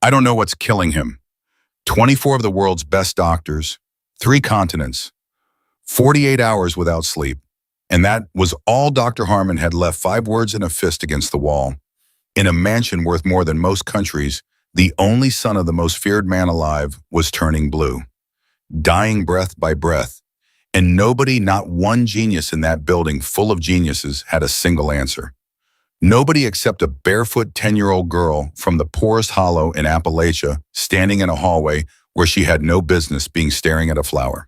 I don't know what's killing him. 24 of the world's best doctors, 3 continents, 48 hours without sleep. And that was all Dr. Harmon had left, 5 words in a fist against the wall. In a mansion worth more than most countries, the only son of the most feared man alive was turning blue, dying breath by breath. And nobody, not one genius in that building full of geniuses, had a single answer. Nobody except a barefoot 10-year-old girl from the poorest hollow in Appalachia standing in a hallway where she had no business being staring at a flower.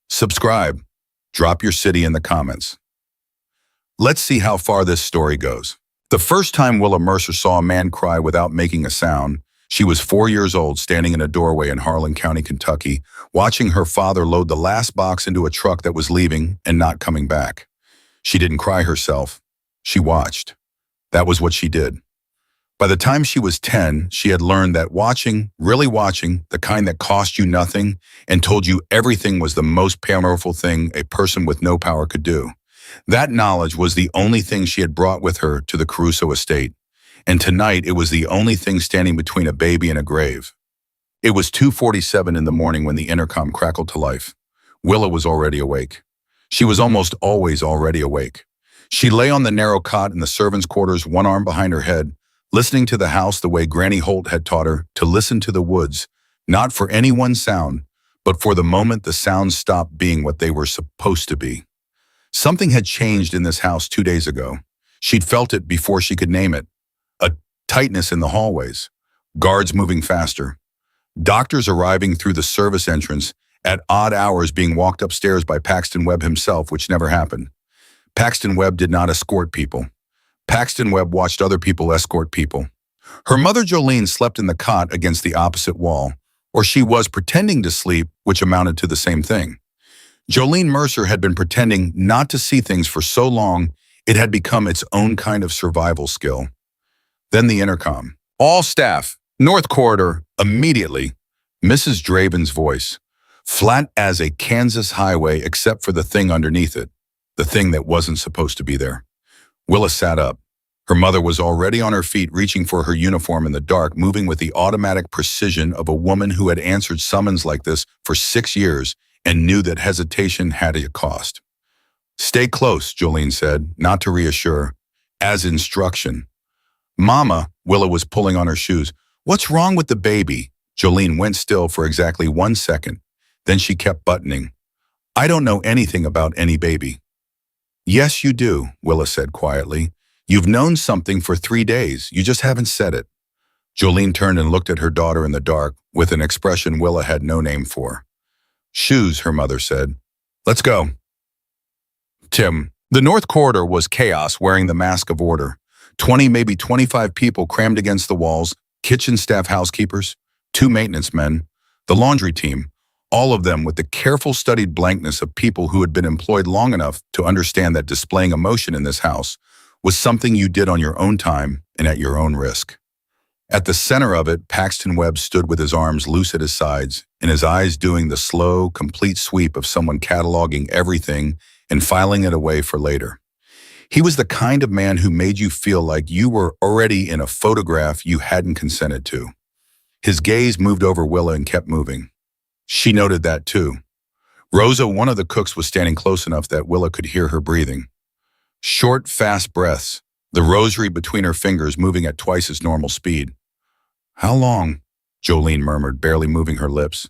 Subscribe. Drop your city in the comments. Let's see how far this story goes. The first time Willa Mercer saw a man cry without making a sound, she was 4 years old, standing in a doorway in Harlan County, Kentucky, watching her father load the last box into a truck that was leaving and not coming back. She didn't cry herself. She watched. That was what she did. By the time she was 10, she had learned that watching, really watching, the kind that cost you nothing and told you everything was the most powerful thing a person with no power could do. That knowledge was the only thing she had brought with her to the Caruso estate. And tonight, it was the only thing standing between a baby and a grave. It was 2:47 in the morning when the intercom crackled to life. Willa was already awake. She was almost always already awake. She lay on the narrow cot in the servants' quarters, one arm behind her head, listening to the house the way Granny Holt had taught her to listen to the woods, not for any one sound, but for the moment the sounds stopped being what they were supposed to be. Something had changed in this house 2 days ago. She'd felt it before she could name it. A tightness in the hallways, guards moving faster, doctors arriving through the service entrance at odd hours, being walked upstairs by Paxton Webb himself, which never happened. Paxton Webb did not escort people. Paxton Webb watched other people escort people. Her mother Jolene slept in the cot against the opposite wall, or she was pretending to sleep, which amounted to the same thing. Jolene Mercer had been pretending not to see things for so long, it had become its own kind of survival skill. Then the intercom. All staff, North Corridor, immediately. Mrs. Draven's voice, flat as a Kansas highway except for the thing underneath it, the thing that wasn't supposed to be there. Willa sat up. Her mother was already on her feet, reaching for her uniform in the dark, moving with the automatic precision of a woman who had answered summons like this for 6 years and knew that hesitation had a cost. Stay close, Jolene said, not to reassure, as instruction. Mama, Willa was pulling on her shoes. What's wrong with the baby? Jolene went still for exactly 1 second. Then she kept buttoning. I don't know anything about any baby. Yes, you do, Willa said quietly. You've known something for 3 days. You just haven't said it. Jolene turned and looked at her daughter in the dark with an expression Willa had no name for. Shoes, her mother said. Let's go. Tim. The North Corridor was chaos wearing the mask of order. 20, maybe 25 people crammed against the walls, kitchen staff, housekeepers, 2 maintenance men, the laundry team, all of them with the careful studied blankness of people who had been employed long enough to understand that displaying emotion in this house was something you did on your own time and at your own risk. At the center of it, Paxton Webb stood with his arms loose at his sides and his eyes doing the slow, complete sweep of someone cataloging everything and filing it away for later. He was the kind of man who made you feel like you were already in a photograph you hadn't consented to. His gaze moved over Willa and kept moving. She noted that too. Rosa, one of the cooks, was standing close enough that Willa could hear her breathing. Short, fast breaths, the rosary between her fingers moving at twice its normal speed. How long? Jolene murmured, barely moving her lips.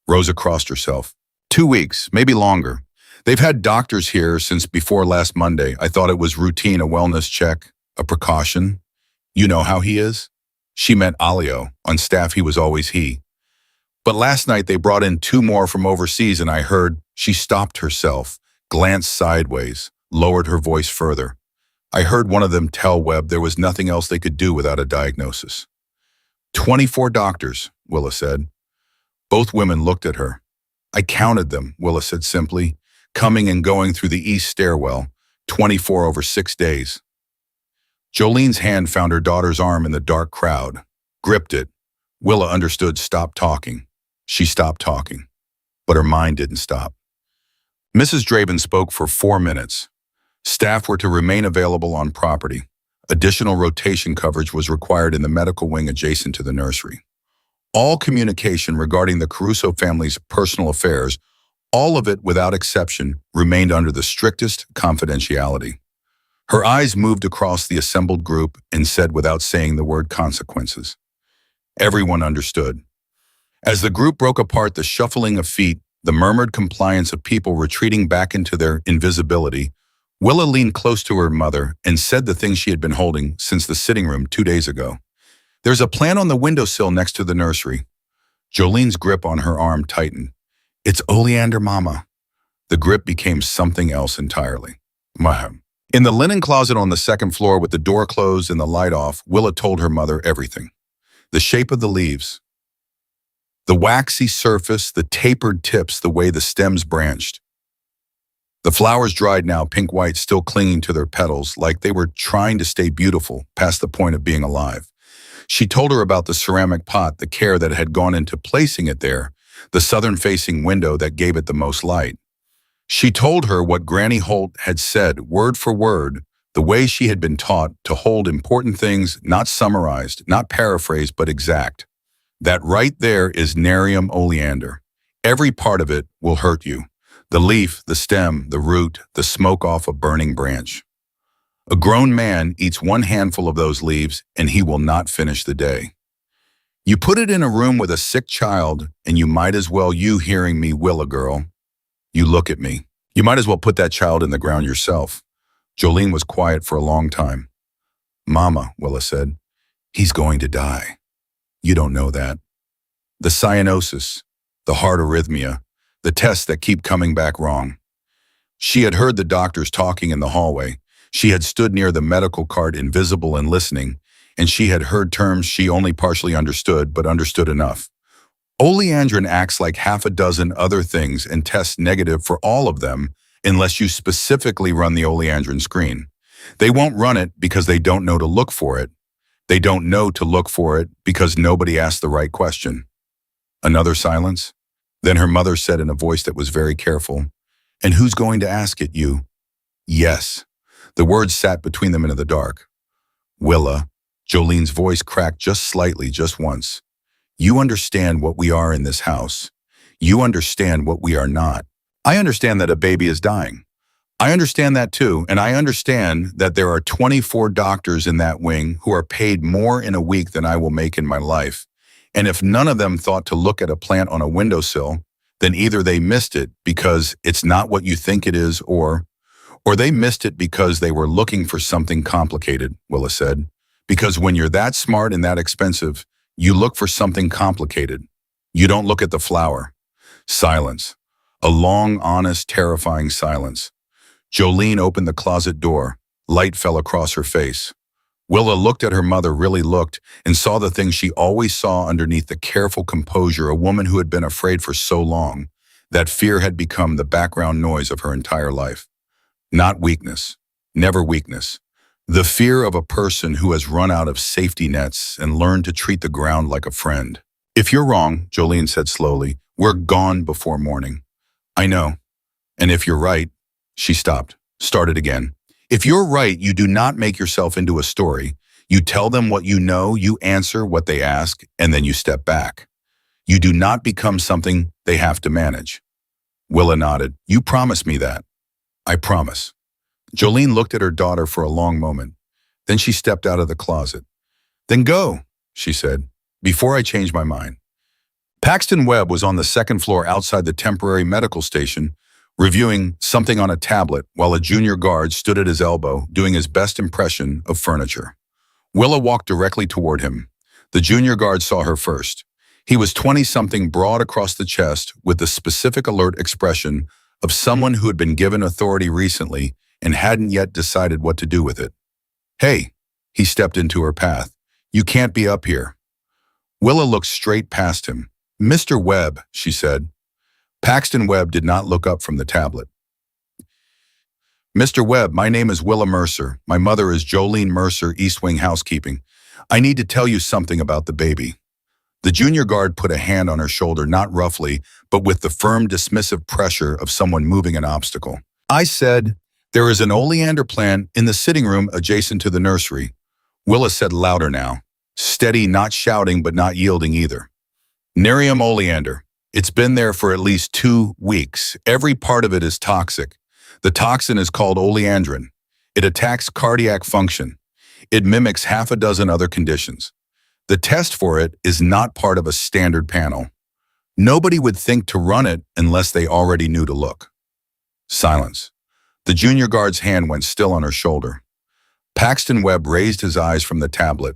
Rosa crossed herself. 2 weeks, maybe longer. They've had doctors here since before last Monday. I thought it was routine, a wellness check, a precaution. You know how he is? She meant Alio. On staff, he was always he. But last night they brought in 2 more from overseas and I heard she stopped herself, glanced sideways, lowered her voice further. I heard one of them tell Webb there was nothing else they could do without a diagnosis. 24 doctors, Willa said. Both women looked at her. I counted them, Willa said simply, coming and going through the east stairwell, 24 over 6 days. Jolene's hand found her daughter's arm in the dark crowd, gripped it. Willa understood, stop talking. She stopped talking, but her mind didn't stop. Mrs. Draven spoke for 4 minutes. Staff were to remain available on property. Additional rotation coverage was required in the medical wing adjacent to the nursery. All communication regarding the Caruso family's personal affairs, all of it without exception, remained under the strictest confidentiality. Her eyes moved across the assembled group and said without saying the word consequences. Everyone understood. As the group broke apart, the shuffling of feet, the murmured compliance of people retreating back into their invisibility, Willa leaned close to her mother and said the thing she had been holding since the sitting room 2 days ago. There's a plant on the windowsill next to the nursery. Jolene's grip on her arm tightened. It's oleander, Mama. The grip became something else entirely. Mahem. In the linen closet on the second floor with the door closed and the light off, Willa told her mother everything. The shape of the leaves, the waxy surface, the tapered tips, the way the stems branched. The flowers dried now, pink-white, still clinging to their petals, like they were trying to stay beautiful, past the point of being alive. She told her about the ceramic pot, the care that had gone into placing it there, the southern-facing window that gave it the most light. She told her what Granny Holt had said, word for word, the way she had been taught to hold important things, not summarized, not paraphrased, but exact. That right there is nerium oleander. Every part of it will hurt you. The leaf, the stem, the root, the smoke off a burning branch. A grown man eats one handful of those leaves and he will not finish the day. You put it in a room with a sick child and you might as well, you hearing me, Willa girl. You look at me. You might as well put that child in the ground yourself. Jolene was quiet for a long time. Mama, Willa said, he's going to die. You don't know that. The cyanosis, the heart arrhythmia, the tests that keep coming back wrong. She had heard the doctors talking in the hallway. She had stood near the medical cart, invisible and listening, and she had heard terms she only partially understood, but understood enough. Oleandrin acts like half a dozen other things and tests negative for all of them unless you specifically run the oleandrin screen. They won't run it because they don't know to look for it. They don't know to look for it because nobody asked the right question. Another silence. Then her mother said in a voice that was very careful, and who's going to ask it, you? Yes. The words sat between them into the dark. Willa. Jolene's voice cracked just slightly, just once. You understand what we are in this house. You understand what we are not. I understand that a baby is dying. I understand that too, and I understand that there are 24 doctors in that wing who are paid more in a week than I will make in my life. And if none of them thought to look at a plant on a windowsill, then either they missed it because it's not what you think it is, or they missed it because they were looking for something complicated, Willa said. Because when you're that smart and that expensive, you look for something complicated. You don't look at the flower. Silence. A long, honest, terrifying silence. Jolene opened the closet door. Light fell across her face. Willa looked at her mother, really looked, and saw the thing she always saw underneath the careful composure, a woman who had been afraid for so long that fear had become the background noise of her entire life. Not weakness. Never weakness. The fear of a person who has run out of safety nets and learned to treat the ground like a friend. If you're wrong, Jolene said slowly, we're gone before morning. I know. And if you're right, she stopped, started again. If you're right, you do not make yourself into a story. You tell them what you know, you answer what they ask, and then you step back. You do not become something they have to manage. Willa nodded. You promise me that. I promise. Jolene looked at her daughter for a long moment. Then she stepped out of the closet. Then go, she said, before I change my mind. Paxton Webb was on the second floor outside the temporary medical station, reviewing something on a tablet while a junior guard stood at his elbow doing his best impression of furniture. Willa walked directly toward him. The junior guard saw her first. He was 20-something, broad across the chest, with the specific alert expression of someone who had been given authority recently and hadn't yet decided what to do with it. Hey, he stepped into her path. You can't be up here. Willa looked straight past him. Mr. Webb, she said. Paxton Webb did not look up from the tablet. Mr. Webb, my name is Willa Mercer. My mother is Jolene Mercer, East Wing Housekeeping. I need to tell you something about the baby. The junior guard put a hand on her shoulder, not roughly, but with the firm, dismissive pressure of someone moving an obstacle. I said, there is an oleander plant in the sitting room adjacent to the nursery. Willa said louder now, steady, not shouting but not yielding either. Nerium oleander. It's been there for at least 2 weeks. Every part of it is toxic. The toxin is called oleandrin. It attacks cardiac function. It mimics half a dozen other conditions. The test for it is not part of a standard panel. Nobody would think to run it unless they already knew to look. Silence. The junior guard's hand went still on her shoulder. Paxton Webb raised his eyes from the tablet.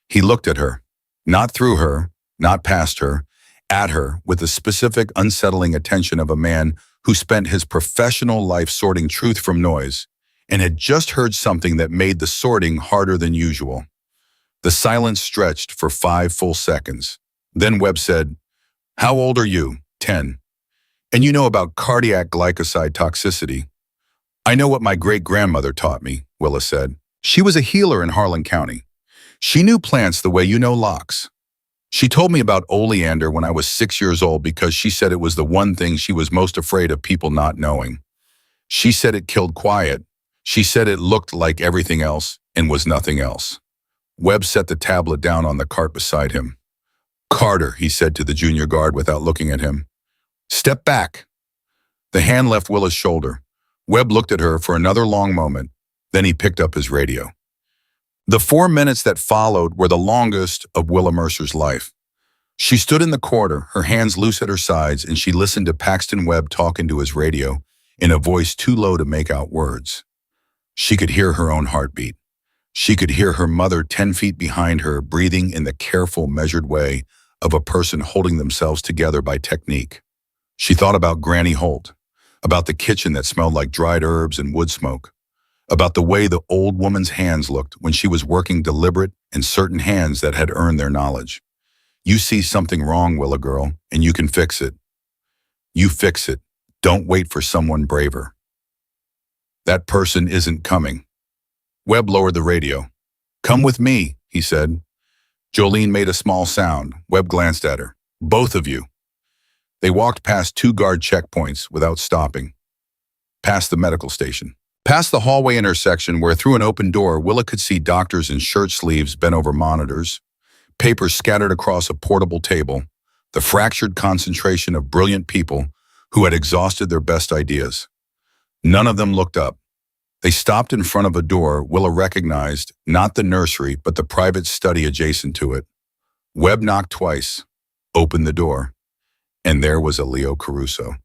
He looked at her. Not through her, not past her, at her with the specific, unsettling attention of a man who spent his professional life sorting truth from noise and had just heard something that made the sorting harder than usual. The silence stretched for 5 full seconds. Then Webb said, "How old are you?" 10. "And you know about cardiac glycoside toxicity?" "I know what my great-grandmother taught me," Willa said. "She was a healer in Harlan County. She knew plants the way you know locks. She told me about oleander when I was 6 years old because she said it was the one thing she was most afraid of people not knowing. She said it killed quiet. She said it looked like everything else and was nothing else." Webb set the tablet down on the cart beside him. "Carter," he said to the junior guard without looking at him. "Step back." The hand left Willa's shoulder. Webb looked at her for another long moment. Then he picked up his radio. The 4 minutes that followed were the longest of Willa Mercer's life. She stood in the corridor, her hands loose at her sides, and she listened to Paxton Webb talk into his radio in a voice too low to make out words. She could hear her own heartbeat. She could hear her mother 10 feet behind her, breathing in the careful, measured way of a person holding themselves together by technique. She thought about Granny Holt, about the kitchen that smelled like dried herbs and wood smoke, about the way the old woman's hands looked when she was working deliberate and certain hands that had earned their knowledge. You see something wrong, Willa girl, and you can fix it. You fix it. Don't wait for someone braver. That person isn't coming. Webb lowered the radio. "Come with me," he said. Jolene made a small sound. Webb glanced at her. "Both of you." They walked past 2 guard checkpoints without stopping. Past the medical station. Past the hallway intersection where through an open door, Willa could see doctors in shirt sleeves bent over monitors, papers scattered across a portable table, the fractured concentration of brilliant people who had exhausted their best ideas. None of them looked up. They stopped in front of a door Willa recognized, not the nursery, but the private study adjacent to it. Webb knocked twice, opened the door, and there was Leo Caruso.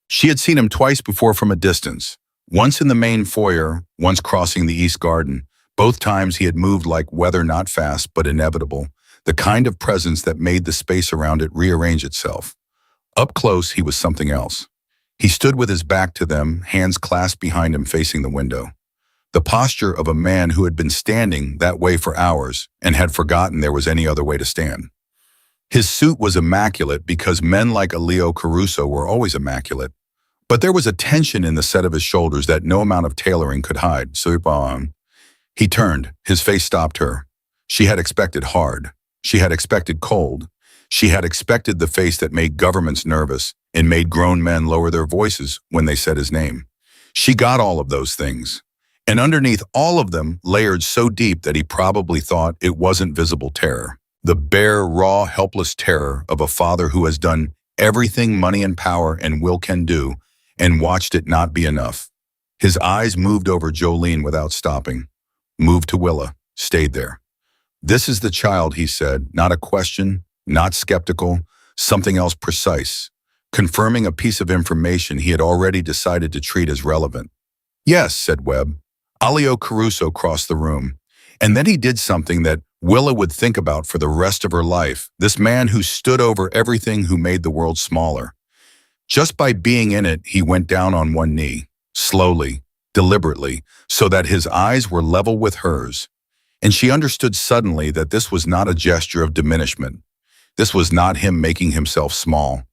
She had seen him twice before from a distance, once in the main foyer, once crossing the East Garden. Both times he had moved like weather not fast but inevitable, the kind of presence that made the space around it rearrange itself. Up close, he was something else. He stood with his back to them, hands clasped behind him facing the window. The posture of a man who had been standing that way for hours and had forgotten there was any other way to stand. His suit was immaculate because men like Leo Caruso were always immaculate. But there was a tension in the set of his shoulders that no amount of tailoring could hide. He turned. His face stopped her. She had expected hard. She had expected cold. She had expected the face that made governments nervous and made grown men lower their voices when they said his name. She got all of those things. And underneath all of them, layered so deep that he probably thought it wasn't visible terror. The bare, raw, helpless terror of a father who has done everything money and power and will can do and watched it not be enough. His eyes moved over Jolene without stopping, moved to Willa, stayed there. "This is the child," he said, not a question, not skeptical, something else precise, confirming a piece of information he had already decided to treat as relevant. "Yes," said Webb. Leo Caruso crossed the room. And then he did something that Willa would think about for the rest of her life, this man who stood over everything, who made the world smaller. Just by being in it, he went down on one knee, slowly, deliberately, so that his eyes were level with hers. And she understood suddenly that this was not a gesture of diminishment. This was not him making himself small.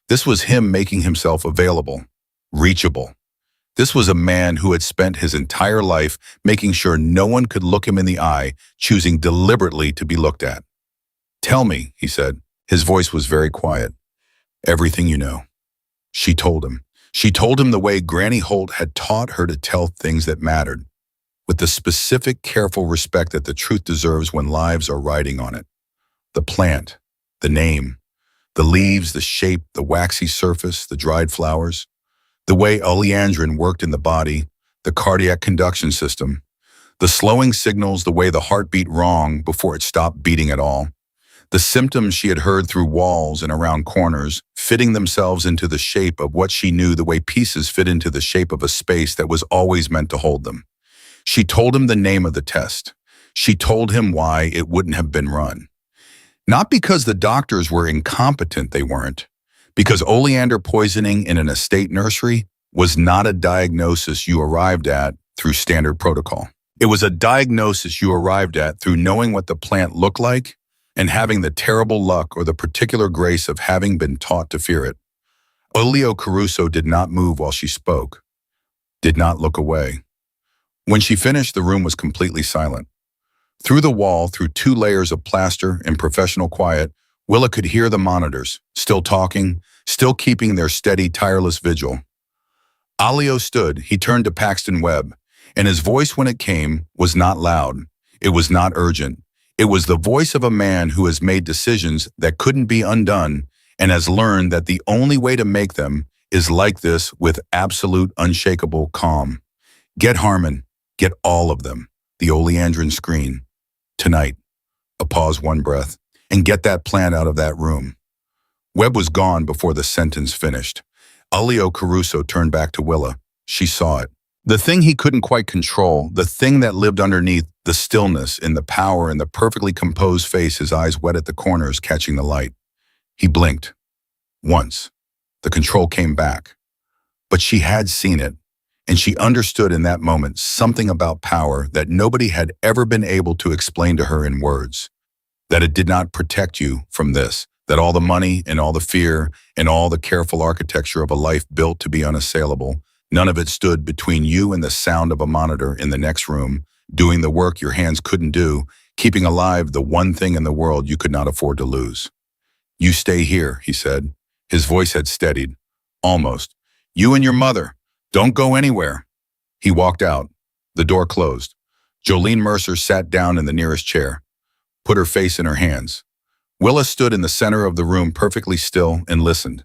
This was him making himself available, reachable. This was a man who had spent his entire life making sure no one could look him in the eye, choosing deliberately to be looked at. "Tell me," he said. His voice was very quiet. "Everything you know." She told him. She told him the way Granny Holt had taught her to tell things that mattered, with the specific, careful respect that the truth deserves when lives are riding on it. The plant, the name, The leaves, the shape, the waxy surface, the dried flowers. The way oleandrin worked in the body, the cardiac conduction system. The slowing signals, the way the heart beat wrong before it stopped beating at all. The symptoms she had heard through walls and around corners, fitting themselves into the shape of what she knew the way pieces fit into the shape of a space that was always meant to hold them. She told him the name of the test. She told him why it wouldn't have been run. Not because the doctors were incompetent, they weren't. Because oleander poisoning in an estate nursery was not a diagnosis you arrived at through standard protocol. It was a diagnosis you arrived at through knowing what the plant looked like and having the terrible luck or the particular grace of having been taught to fear it. Olio Caruso did not move while she spoke, did not look away. When she finished, the room was completely silent. Through the wall, through 2 layers of plaster and professional quiet, Willa could hear the monitors, still talking, still keeping their steady, tireless vigil. Olio stood, he turned to Paxton Webb, and his voice when it came was not loud. It was not urgent. It was the voice of a man who has made decisions that couldn't be undone and has learned that the only way to make them is like this with absolute unshakable calm. Get Harmon, get all of them, the oleandrin screen. Tonight. A pause, 1 breath, and get that plant out of that room. Webb was gone before the sentence finished. Olio Caruso turned back to Willa. She saw it. The thing he couldn't quite control, the thing that lived underneath the stillness in the power in the perfectly composed face, his eyes wet at the corners, catching the light. He blinked. Once. The control came back. But she had seen it, and she understood in that moment something about power that nobody had ever been able to explain to her in words. That it did not protect you from this, that all the money and all the fear and all the careful architecture of a life built to be unassailable, none of it stood between you and the sound of a monitor in the next room, doing the work your hands couldn't do, keeping alive the one thing in the world you could not afford to lose. You stay here, he said. His voice had steadied. Almost. You and your mother. Don't go anywhere. He walked out. The door closed. Jolene Mercer sat down in the nearest chair, put her face in her hands. Willa stood in the center of the room perfectly still and listened.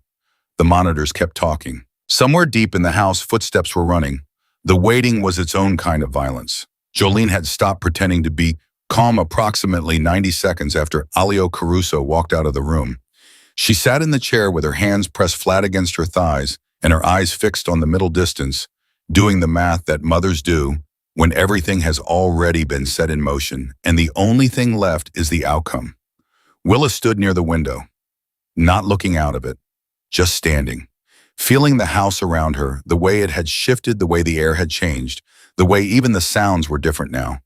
The monitors kept talking. Somewhere deep in the house, footsteps were running. The waiting was its own kind of violence. Jolene had stopped pretending to be calm approximately 90 seconds after Olio Caruso walked out of the room. She sat in the chair with her hands pressed flat against her thighs and her eyes fixed on the middle distance, doing the math that mothers do when everything has already been set in motion and the only thing left is the outcome. Willa stood near the window, not looking out of it, just standing, feeling the house around her, the way it had shifted, the way the air had changed, the way even the sounds were different now.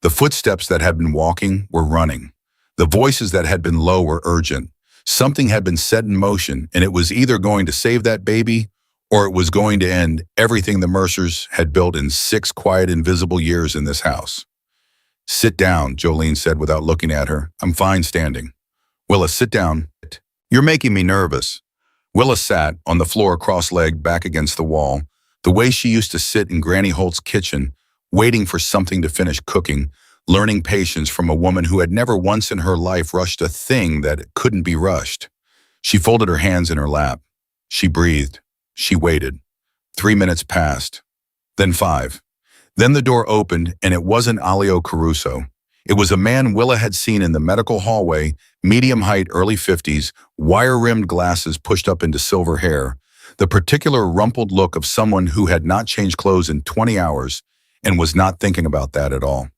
The footsteps that had been walking were running. The voices that had been low were urgent. Something had been set in motion, and it was either going to save that baby or it was going to end everything the Mercers had built in 6 quiet, invisible years in this house. Sit down, Jolene said without looking at her. I'm fine standing. Willa, sit down. You're making me nervous. Willa sat on the floor cross-legged back against the wall, the way she used to sit in Granny Holt's kitchen, waiting for something to finish cooking, learning patience from a woman who had never once in her life rushed a thing that couldn't be rushed. She folded her hands in her lap. She breathed. She waited. 3 minutes passed. Then 5. Then the door opened, and it wasn't Olio Caruso. It was a man Willa had seen in the medical hallway, medium height, early 50s, wire-rimmed glasses pushed up into silver hair, the particular rumpled look of someone who had not changed clothes in 20 hours and was not thinking about that at all.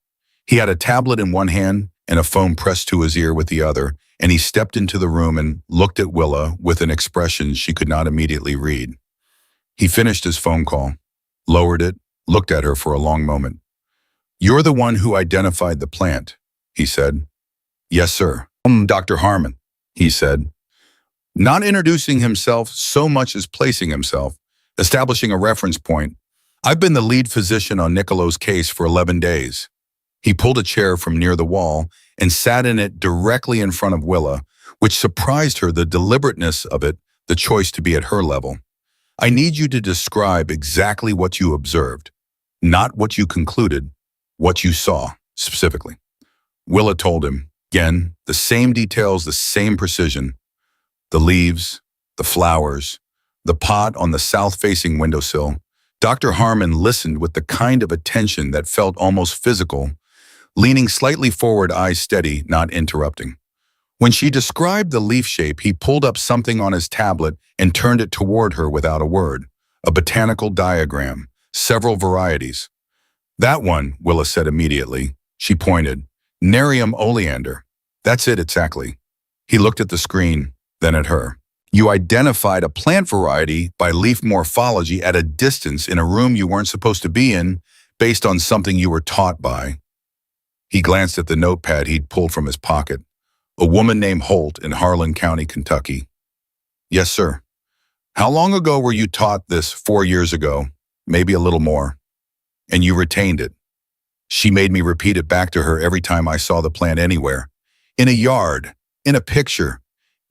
He had a tablet in one hand and a phone pressed to his ear with the other, and he stepped into the room and looked at Willa with an expression she could not immediately read. He finished his phone call, lowered it, looked at her for a long moment. You're the one who identified the plant, he said. Yes, sir. Dr. Harmon, he said. Not introducing himself so much as placing himself, establishing a reference point. I've been the lead physician on Nicolo's case for 11 days. He pulled a chair from near the wall and sat in it directly in front of Willa, which surprised her, the deliberateness of it, the choice to be at her level. I need you to describe exactly what you observed, not what you concluded, what you saw specifically. Willa told him, again, the same details, the same precision. The leaves, the flowers, the pot on the south-facing windowsill. Dr. Harmon listened with the kind of attention that felt almost physical, leaning slightly forward, eyes steady, not interrupting. When she described the leaf shape, he pulled up something on his tablet and turned it toward her without a word. A botanical diagram, several varieties. That one, Willa said immediately. She pointed. Nerium oleander. That's it exactly. He looked at the screen, then at her. You identified a plant variety by leaf morphology at a distance in a room you weren't supposed to be in, based on something you were taught by. He glanced at the notepad he'd pulled from his pocket. A woman named Holt in Harlan County, Kentucky. Yes, sir. How long ago were you taught this? 4 years ago, maybe a little more. And you retained it. She made me repeat it back to her every time I saw the plant anywhere. In a yard, in a picture,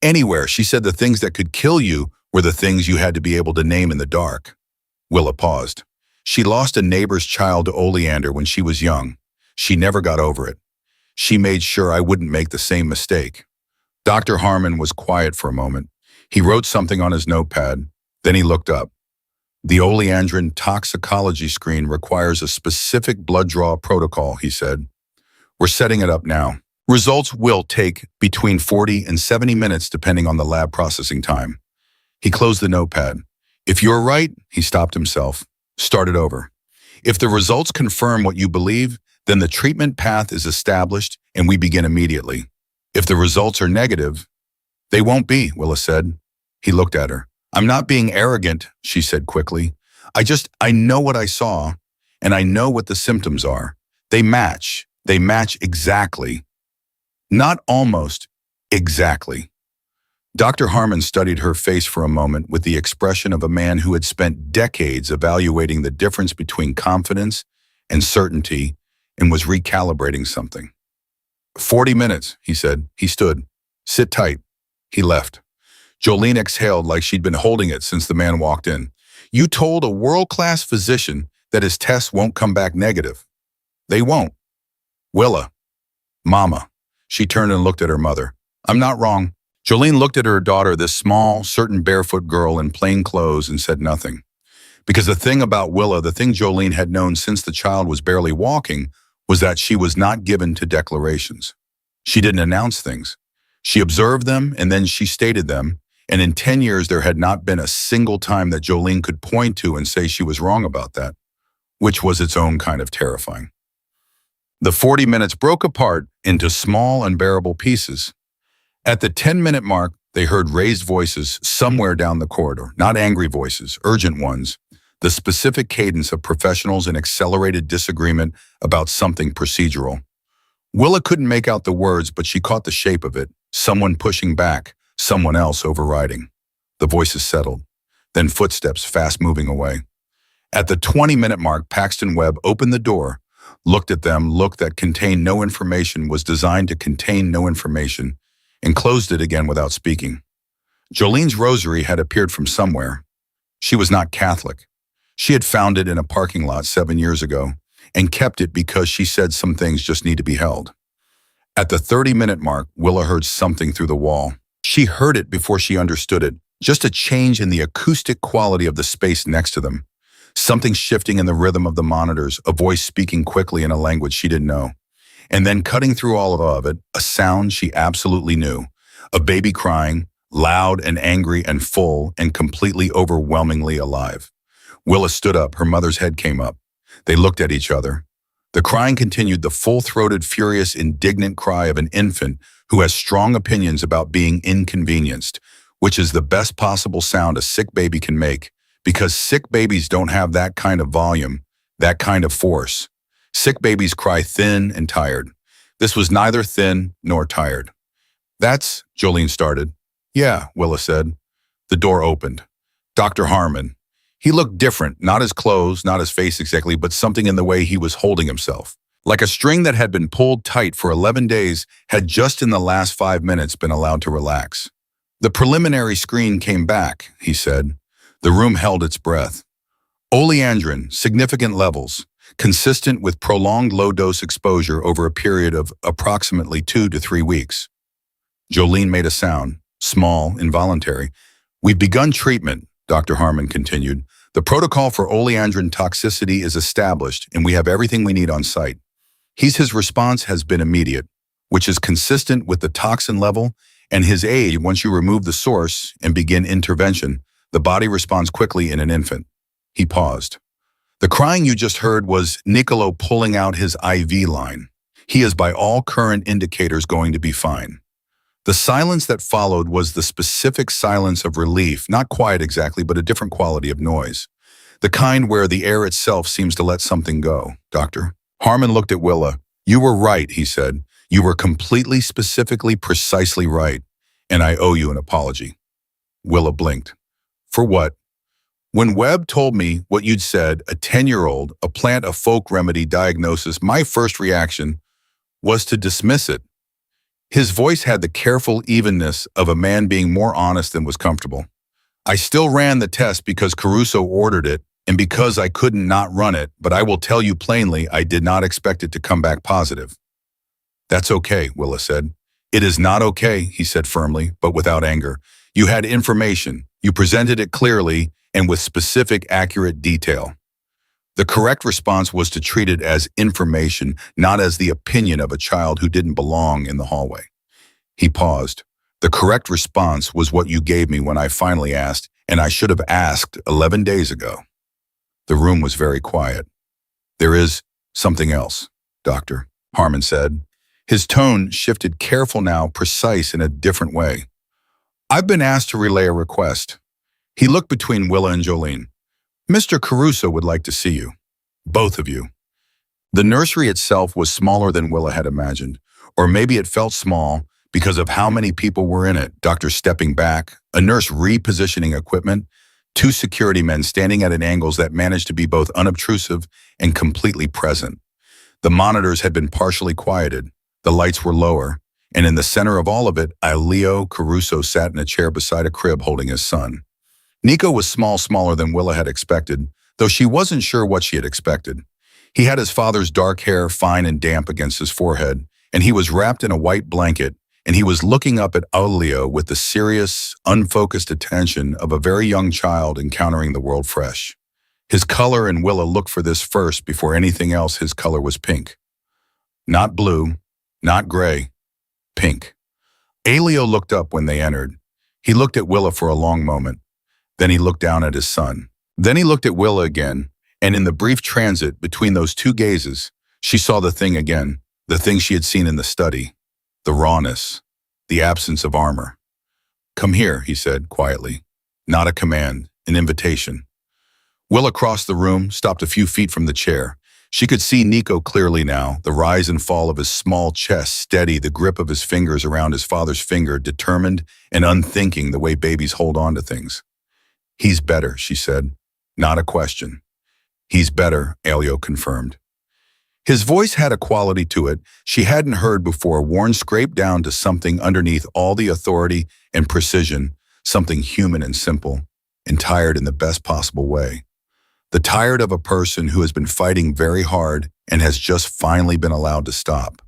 anywhere. She said the things that could kill you were the things you had to be able to name in the dark. Willa paused. She lost a neighbor's child to oleander when she was young. She never got over it. She made sure I wouldn't make the same mistake. Dr. Harmon was quiet for a moment. He wrote something on his notepad. Then he looked up. The oleandrin toxicology screen requires a specific blood draw protocol, he said. We're setting it up now. Results will take between 40 and 70 minutes depending on the lab processing time. He closed the notepad. If you're right, he stopped himself. Start it over. If the results confirm what you believe, then the treatment path is established and we begin immediately. If the results are negative, they won't be, Willa said. He looked at her. I'm not being arrogant, she said quickly. I know what I saw, and I know what the symptoms are. They match exactly. Not almost, exactly. Dr. Harmon studied her face for a moment with the expression of a man who had spent decades evaluating the difference between confidence and certainty and was recalibrating something. 40 minutes, he said. He stood. Sit tight. He left. Jolene exhaled like she'd been holding it since the man walked in. You told a world-class physician that his tests won't come back negative. They won't. Willa. Mama. She turned and looked at her mother. I'm not wrong. Jolene looked at her daughter, this small, certain barefoot girl in plain clothes, and said nothing. Because the thing about Willa, the thing Jolene had known since the child was barely walking, was that she was not given to declarations. She didn't announce things. She observed them, and then she stated them, and in 10 years there had not been a single time that Jolene could point to and say she was wrong about that, which was its own kind of terrifying. The 40 minutes broke apart into small, unbearable pieces. At the 10-minute mark, they heard raised voices somewhere down the corridor, not angry voices, urgent ones, the specific cadence of professionals in accelerated disagreement about something procedural. Willa couldn't make out the words, but she caught the shape of it, someone pushing back, someone else overriding. The voices settled, then footsteps fast moving away. At the 20-minute mark, Paxton Webb opened the door, looked at them, look that contained no information, was designed to contain no information, and closed it again without speaking. Jolene's rosary had appeared from somewhere. She was not Catholic. She had found it in a parking lot 7 years ago and kept it because she said some things just need to be held. At the 30-minute mark, Willa heard something through the wall. She heard it before she understood it, just a change in the acoustic quality of the space next to them. Something shifting in the rhythm of the monitors, a voice speaking quickly in a language she didn't know. And then cutting through all of it, a sound she absolutely knew. A baby crying, loud and angry and full and completely overwhelmingly alive. Willa stood up, her mother's head came up. They looked at each other. The crying continued, the full-throated, furious, indignant cry of an infant who has strong opinions about being inconvenienced, which is the best possible sound a sick baby can make, because sick babies don't have that kind of volume, that kind of force. Sick babies cry thin and tired. This was neither thin nor tired. That's, Jolene started. Yeah, Willa said. The door opened. Dr. Harmon. He looked different, not his clothes, not his face exactly, but something in the way he was holding himself. Like a string that had been pulled tight for 11 days had just in the last 5 minutes been allowed to relax. The preliminary screen came back, he said. The room held its breath. Oleandrin, significant levels, consistent with prolonged low-dose exposure over a period of approximately 2 to 3 weeks. Jolene made a sound. Small, involuntary. We've begun treatment, Dr. Harmon continued. The protocol for oleandrin toxicity is established, and we have everything we need on site. His response has been immediate, which is consistent with the toxin level, and his age, once you remove the source and begin intervention, the body responds quickly in an infant. He paused. The crying you just heard was Niccolo pulling out his IV line. He is by all current indicators going to be fine. The silence that followed was the specific silence of relief, not quiet exactly, but a different quality of noise. The kind where the air itself seems to let something go, Doctor. Harmon looked at Willa. You were right, he said. You were completely, specifically, precisely right, and I owe you an apology. Willa blinked. For what? When Webb told me what you'd said, a 10-year-old, a plant of folk remedy diagnosis, my first reaction was to dismiss it. His voice had the careful evenness of a man being more honest than was comfortable. I still ran the test because Caruso ordered it and because I couldn't not run it, but I will tell you plainly I did not expect it to come back positive. That's okay, Willa said. It is not okay, he said firmly, but without anger. You had information. You presented it clearly and with specific, accurate detail. The correct response was to treat it as information, not as the opinion of a child who didn't belong in the hallway. He paused. The correct response was what you gave me when I finally asked, and I should have asked 11 days ago. The room was very quiet. There is something else, Doctor, Harmon said. His tone shifted, careful now, precise in a different way. I've been asked to relay a request. He looked between Willa and Jolene. Mr. Caruso would like to see you. Both of you. The nursery itself was smaller than Willa had imagined, or maybe it felt small because of how many people were in it. Doctors stepping back, a nurse repositioning equipment, two security men standing at angles that managed to be both unobtrusive and completely present. The monitors had been partially quieted, the lights were lower, and in the center of all of it, Leo Caruso sat in a chair beside a crib holding his son. Nico was smaller than Willa had expected, though she wasn't sure what she had expected. He had his father's dark hair fine and damp against his forehead, and he was wrapped in a white blanket, and he was looking up at Leo with the serious, unfocused attention of a very young child encountering the world fresh. His color, and Willa looked for this first before anything else, his color was pink. Not blue, not gray, pink. Leo looked up when they entered. He looked at Willa for a long moment. Then he looked down at his son. Then he looked at Willa again, and in the brief transit between those two gazes, she saw the thing again, the thing she had seen in the study, the rawness, the absence of armor. Come here, he said quietly. Not a command, an invitation. Willa crossed the room, stopped a few feet from the chair. She could see Nico clearly now, the rise and fall of his small chest steady, the grip of his fingers around his father's finger, determined and unthinking the way babies hold on to things. He's better, she said. Not a question. He's better, Leo confirmed. His voice had a quality to it she hadn't heard before, worn scraped down to something underneath all the authority and precision, something human and simple, and tired in the best possible way. The tired of a person who has been fighting very hard and has just finally been allowed to stop.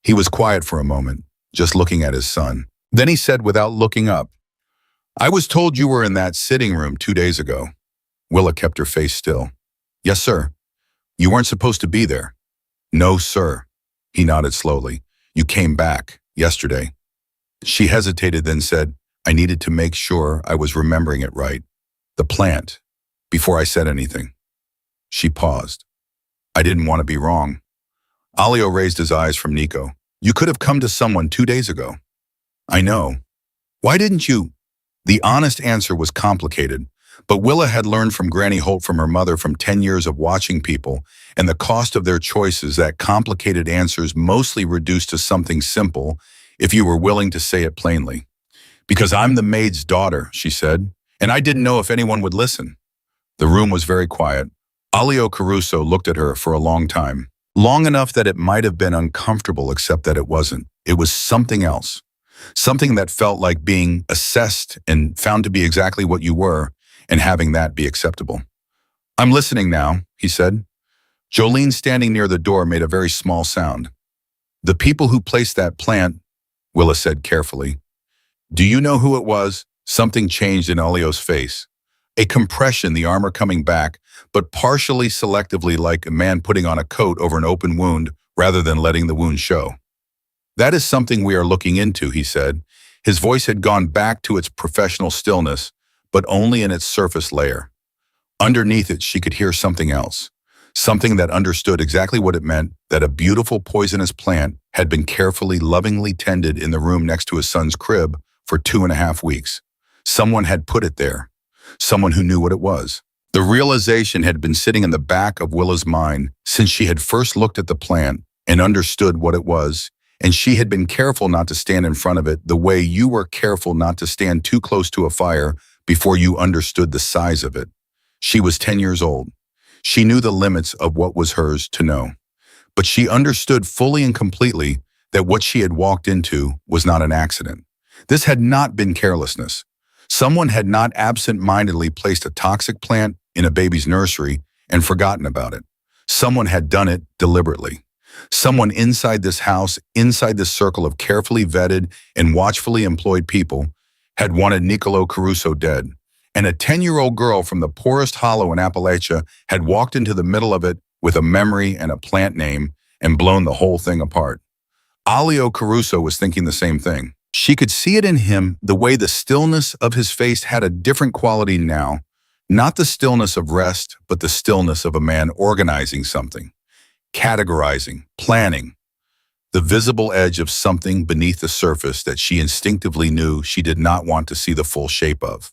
He was quiet for a moment, just looking at his son. Then he said without looking up, I was told you were in that sitting room 2 days ago. Willa kept her face still. Yes, sir. You weren't supposed to be there. No, sir. He nodded slowly. You came back yesterday. She hesitated, then said, I needed to make sure I was remembering it right. The plant, before I said anything. She paused. I didn't want to be wrong. Alio raised his eyes from Nico. You could have come to someone 2 days ago. I know. Why didn't you? The honest answer was complicated, but Willa had learned from Granny Holt, from her mother, from 10 years of watching people, and the cost of their choices, that complicated answers mostly reduced to something simple if you were willing to say it plainly. Because I'm the maid's daughter, she said, and I didn't know if anyone would listen. The room was very quiet. Alio Caruso looked at her for a long time. Long enough that it might have been uncomfortable, except that it wasn't. It was something else. Something that felt like being assessed and found to be exactly what you were, and having that be acceptable. I'm listening now, he said. Jolene, standing near the door, made a very small sound. The people who placed that plant, Willa said carefully, Do you know who it was? Something changed in Alio's face. A compression, the armor coming back, but partially selectively like a man putting on a coat over an open wound rather than letting the wound show. That is something we are looking into, he said. His voice had gone back to its professional stillness, but only in its surface layer. Underneath it, she could hear something else. Something that understood exactly what it meant, that a beautiful poisonous plant had been carefully, lovingly tended in the room next to his son's crib for 2.5 weeks. Someone had put it there. Someone who knew what it was. The realization had been sitting in the back of Willa's mind since she had first looked at the plant and understood what it was, and she had been careful not to stand in front of it the way you were careful not to stand too close to a fire before you understood the size of it. She was 10 years old. She knew the limits of what was hers to know. But she understood fully and completely that what she had walked into was not an accident. This had not been carelessness. Someone had not absent-mindedly placed a toxic plant in a baby's nursery and forgotten about it. Someone had done it deliberately. Someone inside this house, inside this circle of carefully vetted and watchfully employed people, had wanted Nicolo Caruso dead. And a 10-year-old girl from the poorest hollow in Appalachia had walked into the middle of it with a memory and a plant name and blown the whole thing apart. Alio Caruso was thinking the same thing. She could see it in him, the way the stillness of his face had a different quality now, not the stillness of rest, but the stillness of a man organizing something, categorizing, planning, the visible edge of something beneath the surface that she instinctively knew she did not want to see the full shape of.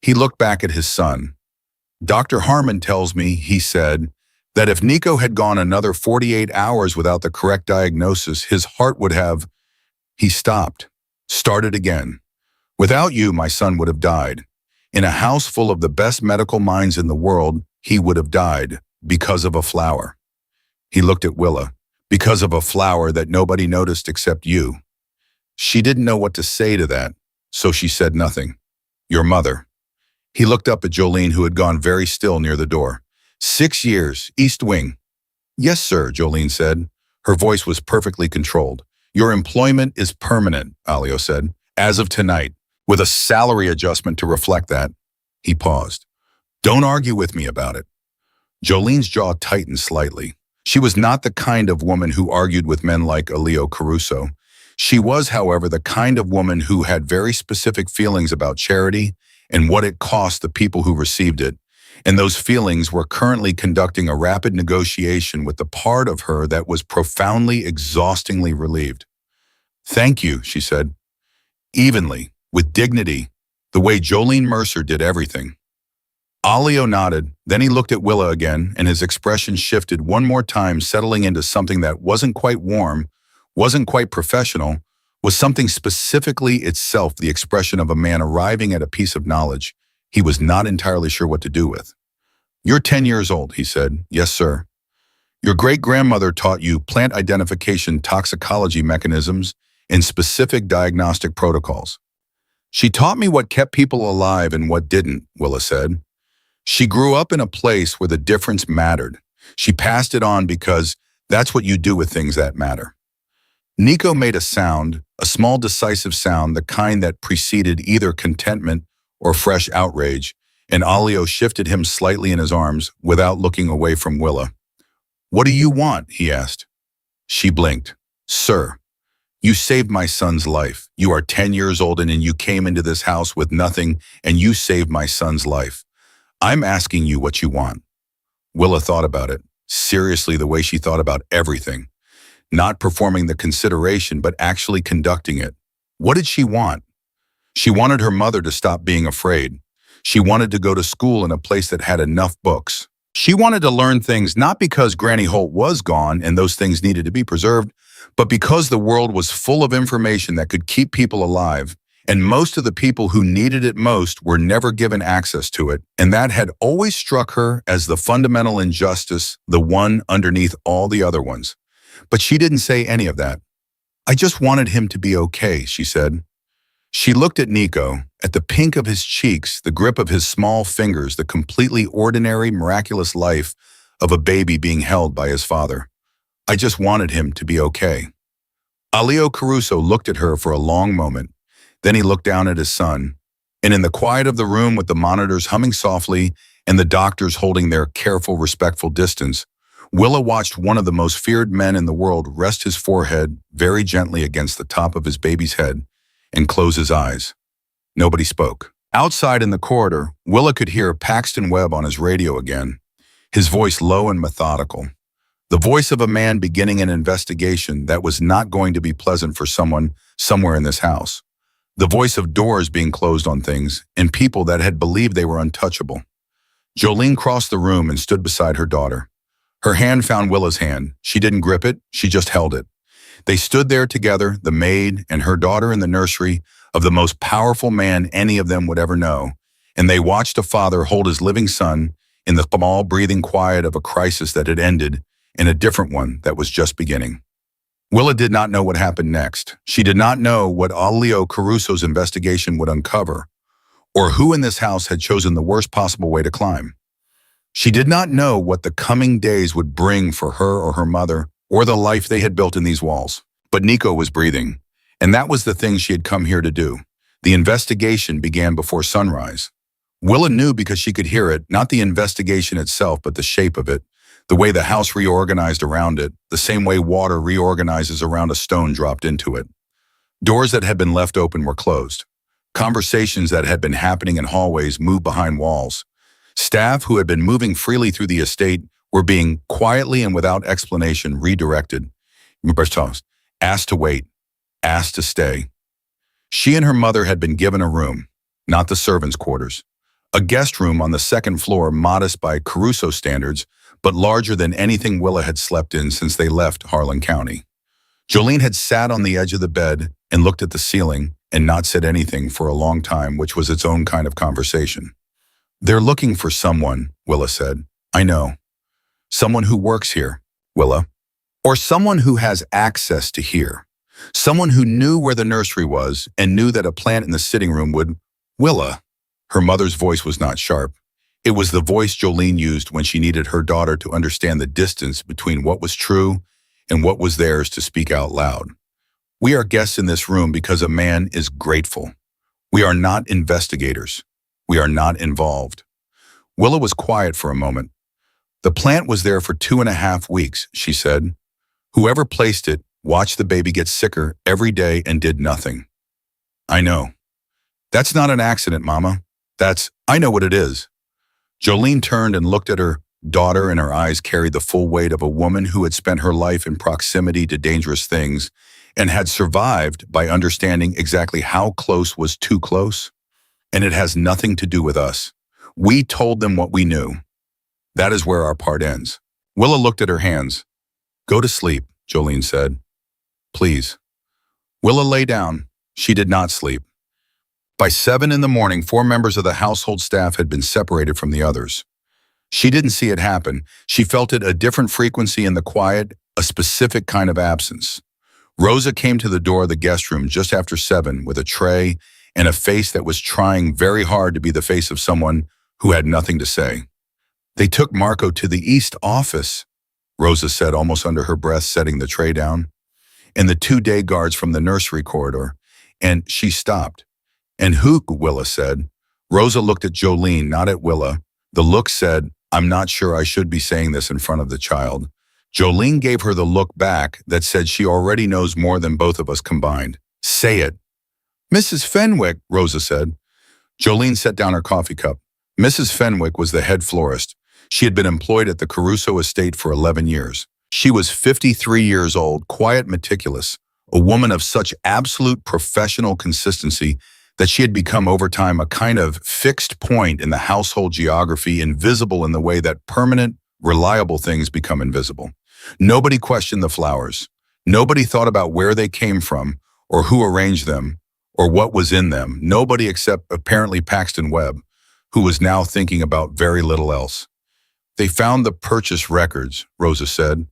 He looked back at his son. Dr. Harmon tells me, he said, that if Nico had gone another 48 hours without the correct diagnosis, his heart would have. He stopped, started again. Without you, my son would have died. In a house full of the best medical minds in the world, he would have died because of a flower. He looked at Willa. Because of a flower that nobody noticed except you. She didn't know what to say to that, so she said nothing. Your mother. He looked up at Jolene, who had gone very still near the door. 6 years, East Wing. Yes, sir, Jolene said. Her voice was perfectly controlled. Your employment is permanent, Alio said, as of tonight, with a salary adjustment to reflect that. He paused. Don't argue with me about it. Jolene's jaw tightened slightly. She was not the kind of woman who argued with men like Alio Caruso. She was, however, the kind of woman who had very specific feelings about charity and what it cost the people who received it, and those feelings were currently conducting a rapid negotiation with the part of her that was profoundly, exhaustingly relieved. Thank you, she said, evenly, with dignity, the way Jolene Mercer did everything. Alio nodded, then he looked at Willa again, and his expression shifted one more time, settling into something that wasn't quite warm, wasn't quite professional, was something specifically itself the expression of a man arriving at a piece of knowledge he was not entirely sure what to do with. You're 10 years old, he said. Yes, sir. Your great-grandmother taught you plant identification toxicology mechanisms and specific diagnostic protocols. She taught me what kept people alive and what didn't, Willa said. She grew up in a place where the difference mattered. She passed it on because that's what you do with things that matter. Nico made a sound, a small decisive sound, the kind that preceded either contentment or fresh outrage, and Alio shifted him slightly in his arms without looking away from Willa. What do you want? He asked. She blinked. Sir, you saved my son's life. You are 10 years old and you came into this house with nothing and you saved my son's life. I'm asking you what you want. Willa thought about it, seriously the way she thought about everything. Not performing the consideration, but actually conducting it. What did she want? She wanted her mother to stop being afraid. She wanted to go to school in a place that had enough books. She wanted to learn things not because Granny Holt was gone and those things needed to be preserved, but because the world was full of information that could keep people alive, and most of the people who needed it most were never given access to it, and that had always struck her as the fundamental injustice, the one underneath all the other ones. But she didn't say any of that. I just wanted him to be okay, she said. She looked at Nico, at the pink of his cheeks, the grip of his small fingers, the completely ordinary, miraculous life of a baby being held by his father. I just wanted him to be okay. Alio Caruso looked at her for a long moment. Then he looked down at his son, and in the quiet of the room with the monitors humming softly and the doctors holding their careful, respectful distance, Willa watched one of the most feared men in the world rest his forehead very gently against the top of his baby's head and close his eyes. Nobody spoke. Outside in the corridor, Willa could hear Paxton Webb on his radio again, his voice low and methodical. The voice of a man beginning an investigation that was not going to be pleasant for someone somewhere in this house. The voice of doors being closed on things and people that had believed they were untouchable. Jolene crossed the room and stood beside her daughter. Her hand found Willa's hand. She didn't grip it, she just held it. They stood there together, the maid and her daughter in the nursery of the most powerful man any of them would ever know, and they watched a father hold his living son in the small breathing quiet of a crisis that had ended and a different one that was just beginning. Willa did not know what happened next. She did not know what Aurelio Caruso's investigation would uncover, or who in this house had chosen the worst possible way to climb. She did not know what the coming days would bring for her or her mother, or the life they had built in these walls. But Nico was breathing, and that was the thing she had come here to do. The investigation began before sunrise. Willa knew because she could hear it, not the investigation itself, but the shape of it, the way the house reorganized around it, the same way water reorganizes around a stone dropped into it. Doors that had been left open were closed. Conversations that had been happening in hallways moved behind walls. Staff who had been moving freely through the estate were being quietly and without explanation redirected. Asked to wait, asked to stay. She and her mother had been given a room, not the servants' quarters. A guest room on the second floor, modest by Caruso standards, but larger than anything Willa had slept in since they left Harlan County. Jolene had sat on the edge of the bed and looked at the ceiling and not said anything for a long time, which was its own kind of conversation. "They're looking for someone," Willa said. "I know. Someone who works here, Willa. Or someone who has access to here. Someone who knew where the nursery was and knew that a plant in the sitting room would—" "Willa." Her mother's voice was not sharp. It was the voice Jolene used when she needed her daughter to understand the distance between what was true and what was theirs to speak out loud. "We are guests in this room because a man is grateful. We are not investigators. We are not involved." Willa was quiet for a moment. "The plant was there for 2.5 weeks, she said. Whoever placed it watched the baby get sicker every day and did nothing." "I know. That's not an accident, Mama. I know what it is." Jolene turned and looked at her daughter, and her eyes carried the full weight of a woman who had spent her life in proximity to dangerous things and had survived by understanding exactly how close was too close. "And it has nothing to do with us. We told them what we knew. That is where our part ends." Willa looked at her hands. "Go to sleep," Jolene said. "Please." Willa lay down. She did not sleep. By 7 in the morning, 4 members of the household staff had been separated from the others. She didn't see it happen. She felt it, a different frequency in the quiet, a specific kind of absence. Rosa came to the door of the guest room just after 7 with a tray and a face that was trying very hard to be the face of someone who had nothing to say. "They took Marco to the East office," Rosa said almost under her breath, setting the tray down. "And the 2 day guards from the nursery corridor." And she stopped. "And who?" Willa said. Rosa looked at Jolene, not at Willa. The look said, "I'm not sure I should be saying this in front of the child." Jolene gave her the look back that said she already knows more than both of us combined. "Say it." "Mrs. Fenwick," Rosa said. Jolene set down her coffee cup. Mrs. Fenwick was the head florist. She had been employed at the Caruso estate for 11 years. She was 53 years old, quiet, meticulous, a woman of such absolute professional consistency that she had become over time a kind of fixed point in the household geography, invisible in the way that permanent, reliable things become invisible. Nobody questioned the flowers. Nobody thought about where they came from, or who arranged them, or what was in them. Nobody except apparently Paxton Webb, who was now thinking about very little else. "They found the purchase records," Rosa said.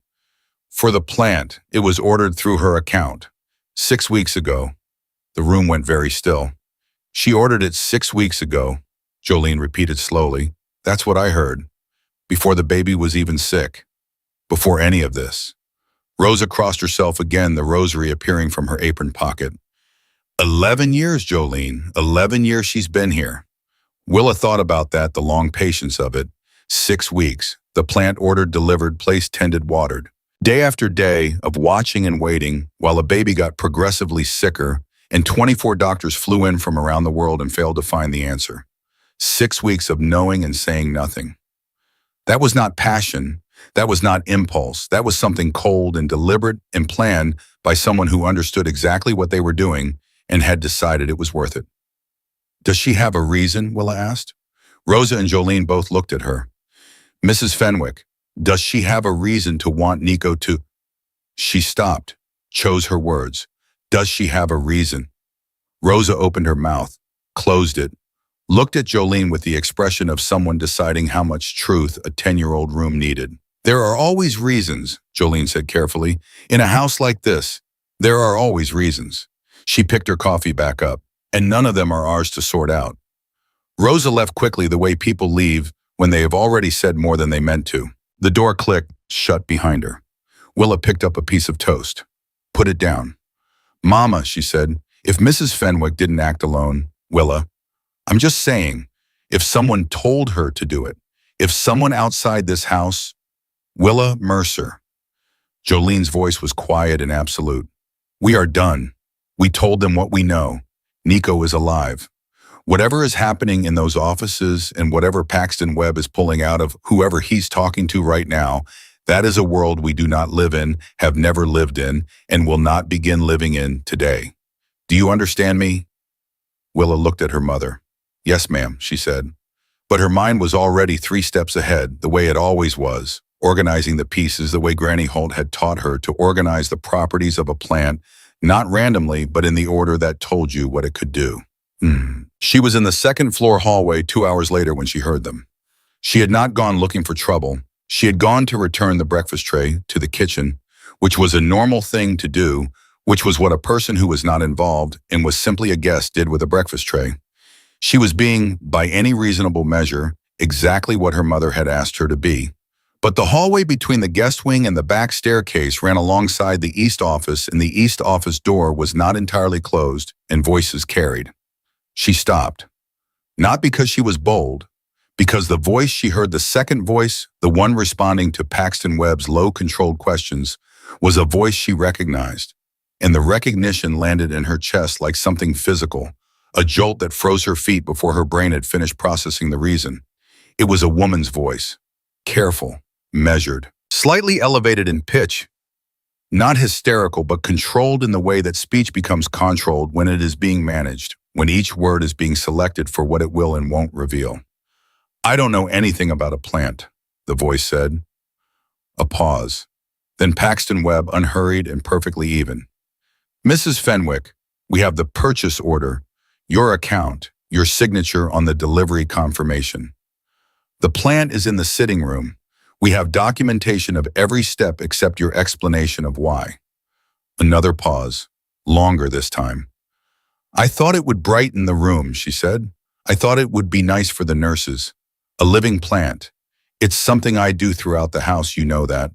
"For the plant, it was ordered through her account. 6 weeks ago." The room went very still. "She ordered it 6 weeks ago," Jolene repeated slowly. "That's what I heard. Before the baby was even sick. Before any of this." Rosa crossed herself again, the rosary appearing from her apron pocket. 11 years, Jolene. 11 years she's been here. Willa thought about that, the long patience of it. 6 weeks. The plant ordered, delivered, place tended, watered. Day after day of watching and waiting while a baby got progressively sicker and 24 doctors flew in from around the world and failed to find the answer. 6 weeks of knowing and saying nothing. That was not passion. That was not impulse. That was something cold and deliberate and planned by someone who understood exactly what they were doing and had decided it was worth it. Does she have a reason? Willa asked. Rosa and Jolene both looked at her. Mrs. Fenwick, does she have a reason to want Nico to... She stopped, chose her words. Does she have a reason? Rosa opened her mouth, closed it, looked at Jolene with the expression of someone deciding how much truth a 10-year-old room needed. There are always reasons, Jolene said carefully. In a house like this, there are always reasons. She picked her coffee back up, and none of them are ours to sort out. Rosa left quickly, the way people leave when they have already said more than they meant to. The door clicked shut behind her. Willa picked up a piece of toast. Put it down. Mama, she said, if Mrs. Fenwick didn't act alone, Willa, I'm just saying, if someone told her to do it, if someone outside this house, Willa Mercer. Jolene's voice was quiet and absolute. We are done. We told them what we know. Nico is alive. Whatever is happening in those offices and whatever Paxton Webb is pulling out of whoever he's talking to right now, that is a world we do not live in, have never lived in, and will not begin living in today. Do you understand me? Willa looked at her mother. Yes, ma'am, she said. But her mind was already 3 steps ahead, the way it always was, organizing the pieces the way Granny Holt had taught her to organize the properties of a plant, not randomly, but in the order that told you what it could do. She was in the second-floor hallway 2 hours later when she heard them. She had not gone looking for trouble. She had gone to return the breakfast tray to the kitchen, which was a normal thing to do, which was what a person who was not involved and was simply a guest did with a breakfast tray. She was being, by any reasonable measure, exactly what her mother had asked her to be. But the hallway between the guest wing and the back staircase ran alongside the east office, and the east office door was not entirely closed, and voices carried. She stopped. Not because she was bold, because the voice she heard, the second voice, the one responding to Paxton Webb's low-controlled questions, was a voice she recognized, and the recognition landed in her chest like something physical, a jolt that froze her feet before her brain had finished processing the reason. It was a woman's voice, careful, measured, slightly elevated in pitch, not hysterical but controlled in the way that speech becomes controlled when it is being managed, when each word is being selected for what it will and won't reveal. I don't know anything about a plant, the voice said. A pause. Then Paxton Webb, unhurried and perfectly even. Mrs. Fenwick, we have the purchase order, your account, your signature on the delivery confirmation. The plant is in the sitting room. We have documentation of every step except your explanation of why. Another pause, longer this time. I thought it would brighten the room, she said. I thought it would be nice for the nurses. A living plant. It's something I do throughout the house, you know that.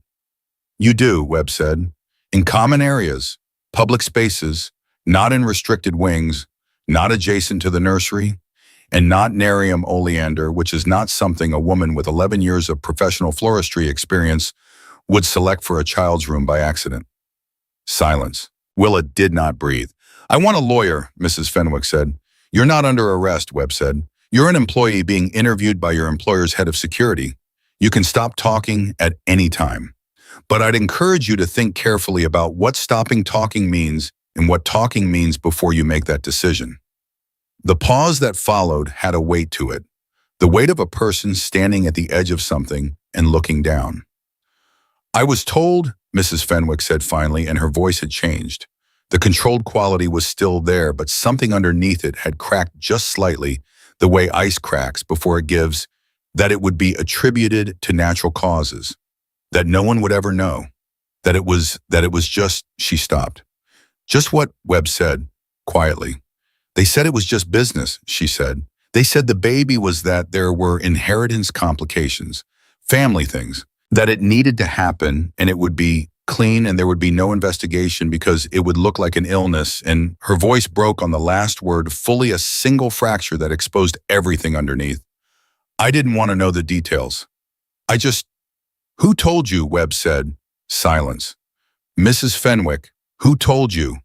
You do, Webb said. In common areas, public spaces, not in restricted wings, not adjacent to the nursery, and not nerium oleander, which is not something a woman with 11 years of professional floristry experience would select for a child's room by accident. Silence. Willa did not breathe. I want a lawyer, Mrs. Fenwick said. You're not under arrest, Webb said. You're an employee being interviewed by your employer's head of security. You can stop talking at any time. But I'd encourage you to think carefully about what stopping talking means and what talking means before you make that decision. The pause that followed had a weight to it, the weight of a person standing at the edge of something and looking down. I was told, Mrs. Fenwick said finally, and her voice had changed. The controlled quality was still there, but something underneath it had cracked just slightly, the way ice cracks before it gives, that it would be attributed to natural causes, that no one would ever know, that it was just, she stopped. Just what Webb said, quietly. They said it was just business, she said. They said the baby was that there were inheritance complications, family things, that it needed to happen and it would be clean, and there would be no investigation because it would look like an illness, and her voice broke on the last word, fully a single fracture that exposed everything underneath. I didn't want to know the details. I just, who told you? Webb said. Silence. Mrs. Fenwick, who told you?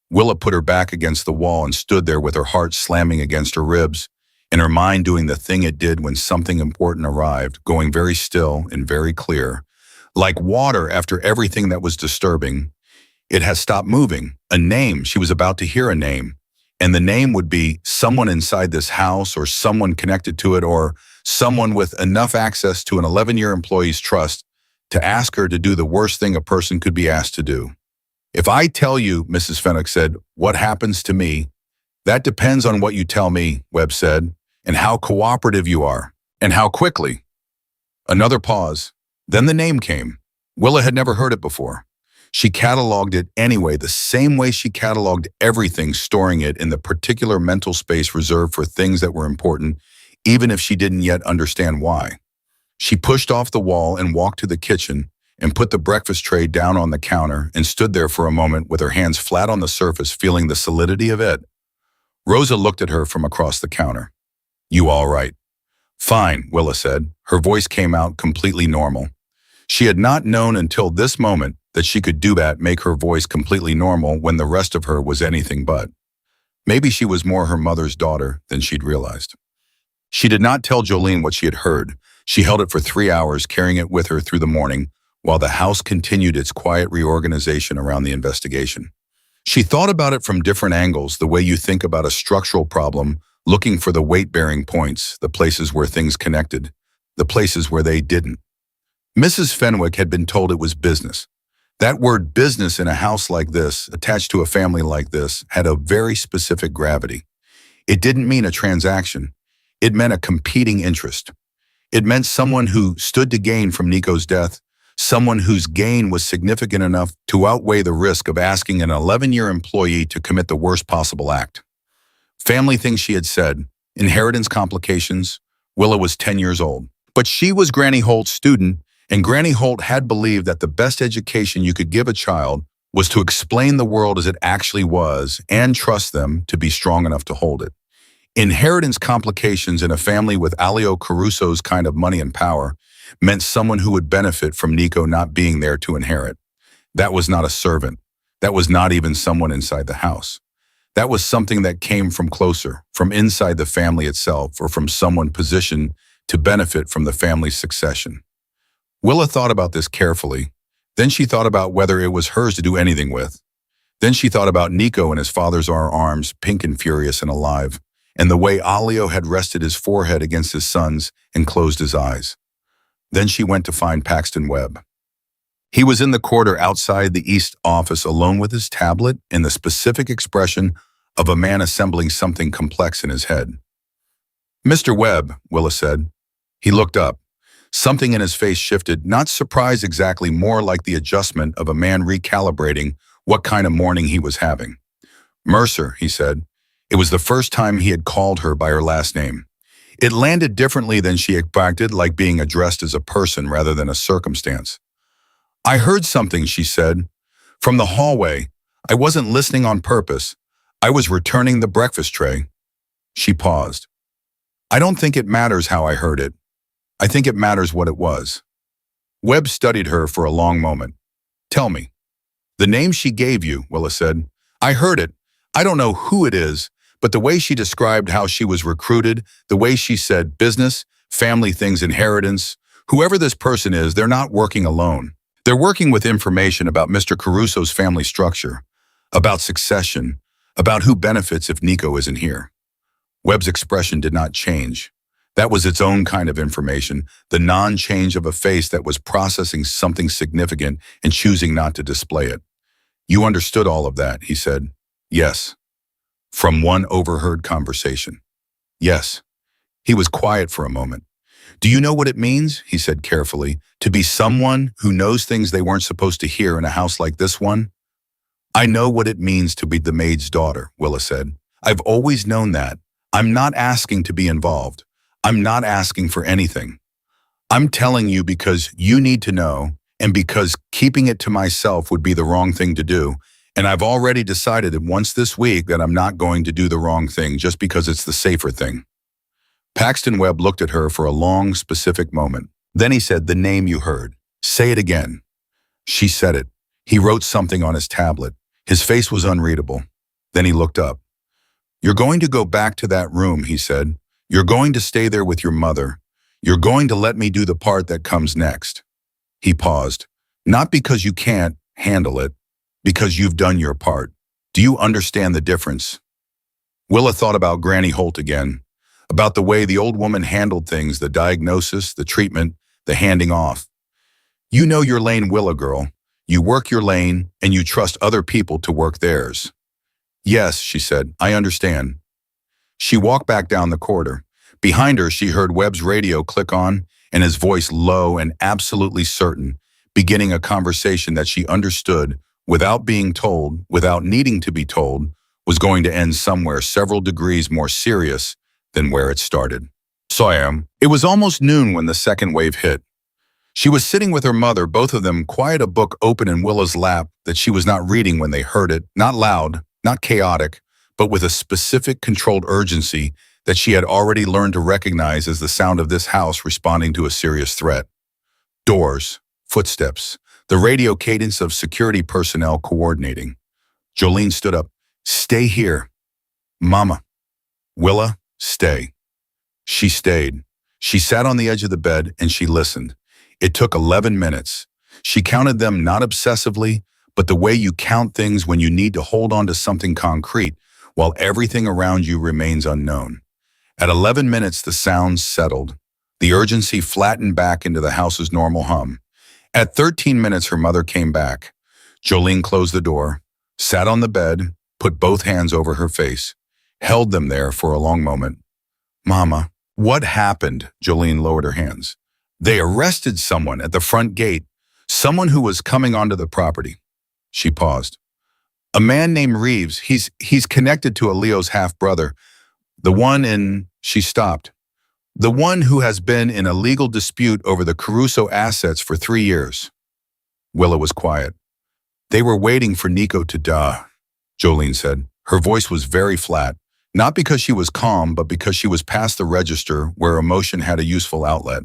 Willa put her back against the wall and stood there with her heart slamming against her ribs, and her mind doing the thing it did when something important arrived, going very still and very clear. Like water after everything that was disturbing, it has stopped moving. A name, she was about to hear a name. And the name would be someone inside this house, or someone connected to it, or someone with enough access to an 11-year employee's trust to ask her to do the worst thing a person could be asked to do. If I tell you, Mrs. Fenwick said, what happens to me, that depends on what you tell me, Webb said, and how cooperative you are, and how quickly. Another pause. Then the name came. Willa had never heard it before. She cataloged it anyway, the same way she cataloged everything, storing it in the particular mental space reserved for things that were important, even if she didn't yet understand why. She pushed off the wall and walked to the kitchen and put the breakfast tray down on the counter and stood there for a moment with her hands flat on the surface, feeling the solidity of it. Rosa looked at her from across the counter. You all right? Fine, Willa said. Her voice came out completely normal. She had not known until this moment that she could do that, make her voice completely normal when the rest of her was anything but. Maybe she was more her mother's daughter than she'd realized. She did not tell Jolene what she had heard. She held it for 3 hours, carrying it with her through the morning, while the house continued its quiet reorganization around the investigation. She thought about it from different angles, the way you think about a structural problem, looking for the weight-bearing points, the places where things connected, the places where they didn't. Mrs. Fenwick had been told it was business. That word business in a house like this, attached to a family like this, had a very specific gravity. It didn't mean a transaction. It meant a competing interest. It meant someone who stood to gain from Nico's death, someone whose gain was significant enough to outweigh the risk of asking an 11-year employee to commit the worst possible act. Family things she had said, inheritance complications. Willa was 10 years old. But she was Granny Holt's student, and Granny Holt had believed that the best education you could give a child was to explain the world as it actually was and trust them to be strong enough to hold it. Inheritance complications in a family with Alio Caruso's kind of money and power meant someone who would benefit from Nico not being there to inherit. That was not a servant. That was not even someone inside the house. That was something that came from closer, from inside the family itself, or from someone positioned to benefit from the family's succession. Willa thought about this carefully. Then she thought about whether it was hers to do anything with. Then she thought about Nico in his father's arms, pink and furious and alive, and the way Alio had rested his forehead against his son's and closed his eyes. Then she went to find Paxton Webb. He was in the corridor outside the East office alone with his tablet and the specific expression of a man assembling something complex in his head. Mr. Webb, Willa said. He looked up. Something in his face shifted, not surprise exactly, more like the adjustment of a man recalibrating what kind of morning he was having. Mercer, he said. It was the first time he had called her by her last name. It landed differently than she expected, like being addressed as a person rather than a circumstance. I heard something, she said. From the hallway. I wasn't listening on purpose. I was returning the breakfast tray. She paused. I don't think it matters how I heard it. I think it matters what it was. Webb studied her for a long moment. Tell me. The name she gave you, Willa said. I heard it. I don't know who it is, but the way she described how she was recruited, the way she said business, family things, inheritance, whoever this person is, they're not working alone. They're working with information about Mr. Caruso's family structure, about succession, about who benefits if Nico isn't here. Webb's expression did not change. That was its own kind of information, the non-change of a face that was processing something significant and choosing not to display it. You understood all of that, he said. Yes. From one overheard conversation. Yes. He was quiet for a moment. Do you know what it means, he said carefully, to be someone who knows things they weren't supposed to hear in a house like this one? I know what it means to be the maid's daughter, Willa said. I've always known that. I'm not asking to be involved. I'm not asking for anything. I'm telling you because you need to know, and because keeping it to myself would be the wrong thing to do. And I've already decided that once this week that I'm not going to do the wrong thing just because it's the safer thing. Paxton Webb looked at her for a long, specific moment. Then he said, "The name you heard. Say it again." She said it. He wrote something on his tablet. His face was unreadable. Then he looked up. "You're going to go back to that room," he said. "You're going to stay there with your mother. You're going to let me do the part that comes next." He paused. "Not because you can't handle it, because you've done your part. Do you understand the difference?" Willa thought about Granny Holt again, about the way the old woman handled things, the diagnosis, the treatment, the handing off. "You know your lane, Willa girl. You work your lane, and you trust other people to work theirs." "Yes," she said, "I understand." She walked back down the corridor. Behind her, she heard Webb's radio click on, and his voice low and absolutely certain, beginning a conversation that she understood, without being told, without needing to be told, was going to end somewhere several degrees more serious than where it started. Soyam. It was almost noon when the second wave hit. She was sitting with her mother, both of them quiet, a book open in Willa's lap that she was not reading when they heard it, not loud, not chaotic, but with a specific controlled urgency that she had already learned to recognize as the sound of this house responding to a serious threat. Doors, footsteps, the radio cadence of security personnel coordinating. Jolene stood up. "Stay here." "Mama." "Willa, stay." She stayed. She sat on the edge of the bed and she listened. It took 11 minutes. She counted them not obsessively, but the way you count things when you need to hold on to something concrete while everything around you remains unknown. At 11 minutes, the sounds settled. The urgency flattened back into the house's normal hum. At 13 minutes, her mother came back. Jolene closed the door, sat on the bed, put both hands over her face, held them there for a long moment. "Mama, what happened?" Jolene lowered her hands. "They arrested someone at the front gate, someone who was coming onto the property." She paused. "A man named Reeves. He's connected to a Leo's half-brother. The one in..." She stopped. "The one who has been in a legal dispute over the Caruso assets for 3 years." Willa was quiet. "They were waiting for Nico to die," Jolene said. Her voice was very flat, not because she was calm, but because she was past the register where emotion had a useful outlet.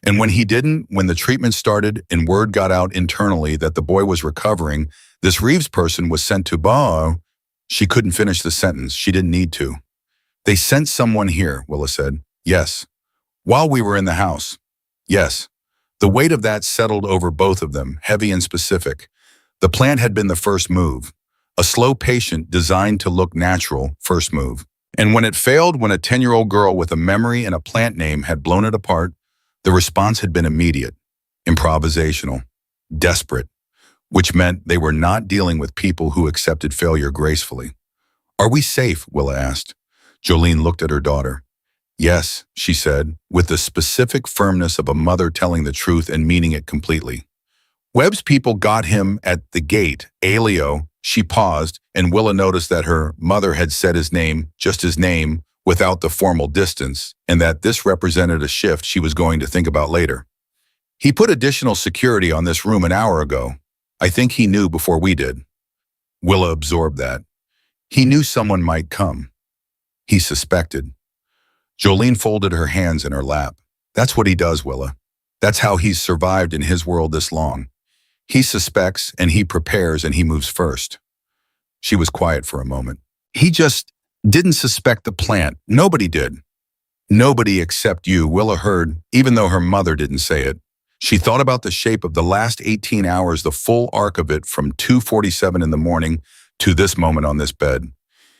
And when he didn't, when the treatment started and word got out internally that the boy was recovering, this Reeves person was sent to Bao. She couldn't finish the sentence. She didn't need to. "They sent someone here," Willa said. "Yes." "While we were in the house." "Yes." The weight of that settled over both of them, heavy and specific. The plant had been the first move. A slow patient designed to look natural, first move. And when it failed, when a 10-year-old girl with a memory and a plant name had blown it apart, the response had been immediate, improvisational, desperate, which meant they were not dealing with people who accepted failure gracefully. "Are we safe?" Willa asked. Jolene looked at her daughter. "Yes," she said, with the specific firmness of a mother telling the truth and meaning it completely. "Webb's people got him at the gate, Alio." She paused, and Willa noticed that her mother had said his name, just his name, without the formal distance, and that this represented a shift she was going to think about later. "He put additional security on this room an hour ago. I think he knew before we did." Willa absorbed that. He knew someone might come. He suspected. Jolene folded her hands in her lap. "That's what he does, Willa. That's how he's survived in his world this long. He suspects, and he prepares, and he moves first." She was quiet for a moment. "He just didn't suspect the plant. Nobody did. Nobody except you," Willa heard, even though her mother didn't say it. She thought about the shape of the last 18 hours, the full arc of it from 2:47 in the morning to this moment on this bed.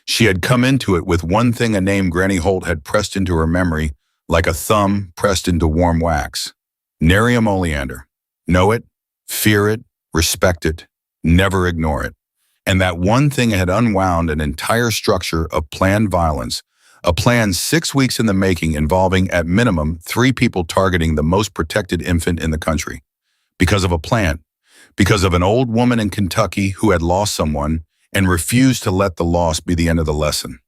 She had come into it with one thing, a name Granny Holt had pressed into her memory like a thumb pressed into warm wax. Nerium oleander. Know it, fear it, respect it, never ignore it. And that one thing had unwound an entire structure of planned violence, a plan 6 weeks in the making involving at minimum 3 people targeting the most protected infant in the country. Because of a plant, because of an old woman in Kentucky who had lost someone and refused to let the loss be the end of the lesson.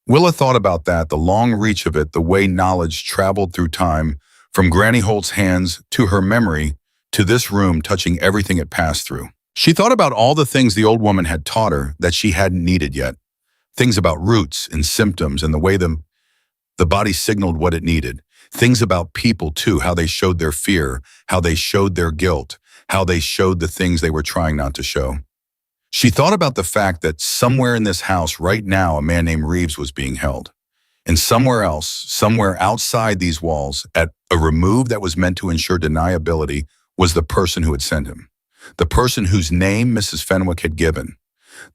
Willa thought about that, the long reach of it, the way knowledge traveled through time, from Granny Holt's hands to her memory, to this room, touching everything it passed through. She thought about all the things the old woman had taught her that she hadn't needed yet. Things about roots and symptoms and the way the body signaled what it needed. Things about people too, how they showed their fear, how they showed their guilt, how they showed the things they were trying not to show. She thought about the fact that somewhere in this house right now, a man named Reeves was being held. And somewhere else, somewhere outside these walls, at a remove that was meant to ensure deniability, was the person who had sent him. The person whose name Mrs. Fenwick had given.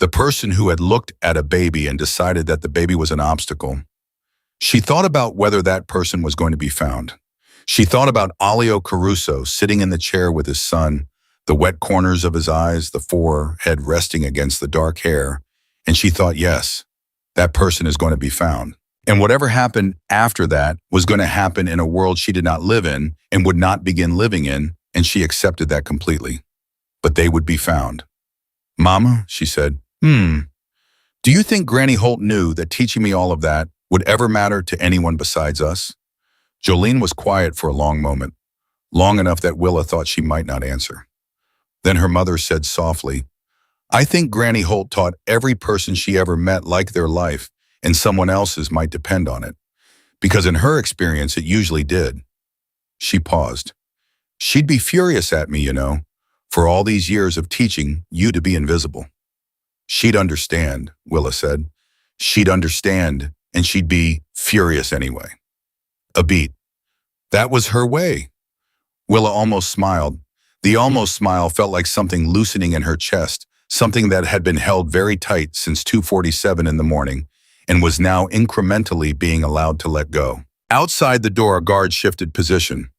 The person who had looked at a baby and decided that the baby was an obstacle. She thought about whether that person was going to be found. She thought about Alio Caruso sitting in the chair with his son, the wet corners of his eyes, the forehead resting against the dark hair, and she thought, yes, that person is going to be found. And whatever happened after that was going to happen in a world she did not live in and would not begin living in, and she accepted that completely. But they would be found. Mama, she said, do you think Granny Holt knew that teaching me all of that would ever matter to anyone besides us? Jolene was quiet for a long moment, long enough that Willa thought she might not answer. Then her mother said softly, I think Granny Holt taught every person she ever met like their life, and someone else's might depend on it. Because in her experience, it usually did. She paused. She'd be furious at me, you know, for all these years of teaching you to be invisible. She'd understand, Willa said. She'd understand, and she'd be furious anyway. A beat. That was her way. Willa almost smiled. The almost smile felt like something loosening in her chest, something that had been held very tight since 2:47 in the morning, and was now incrementally being allowed to let go. Outside the door, a guard shifted position.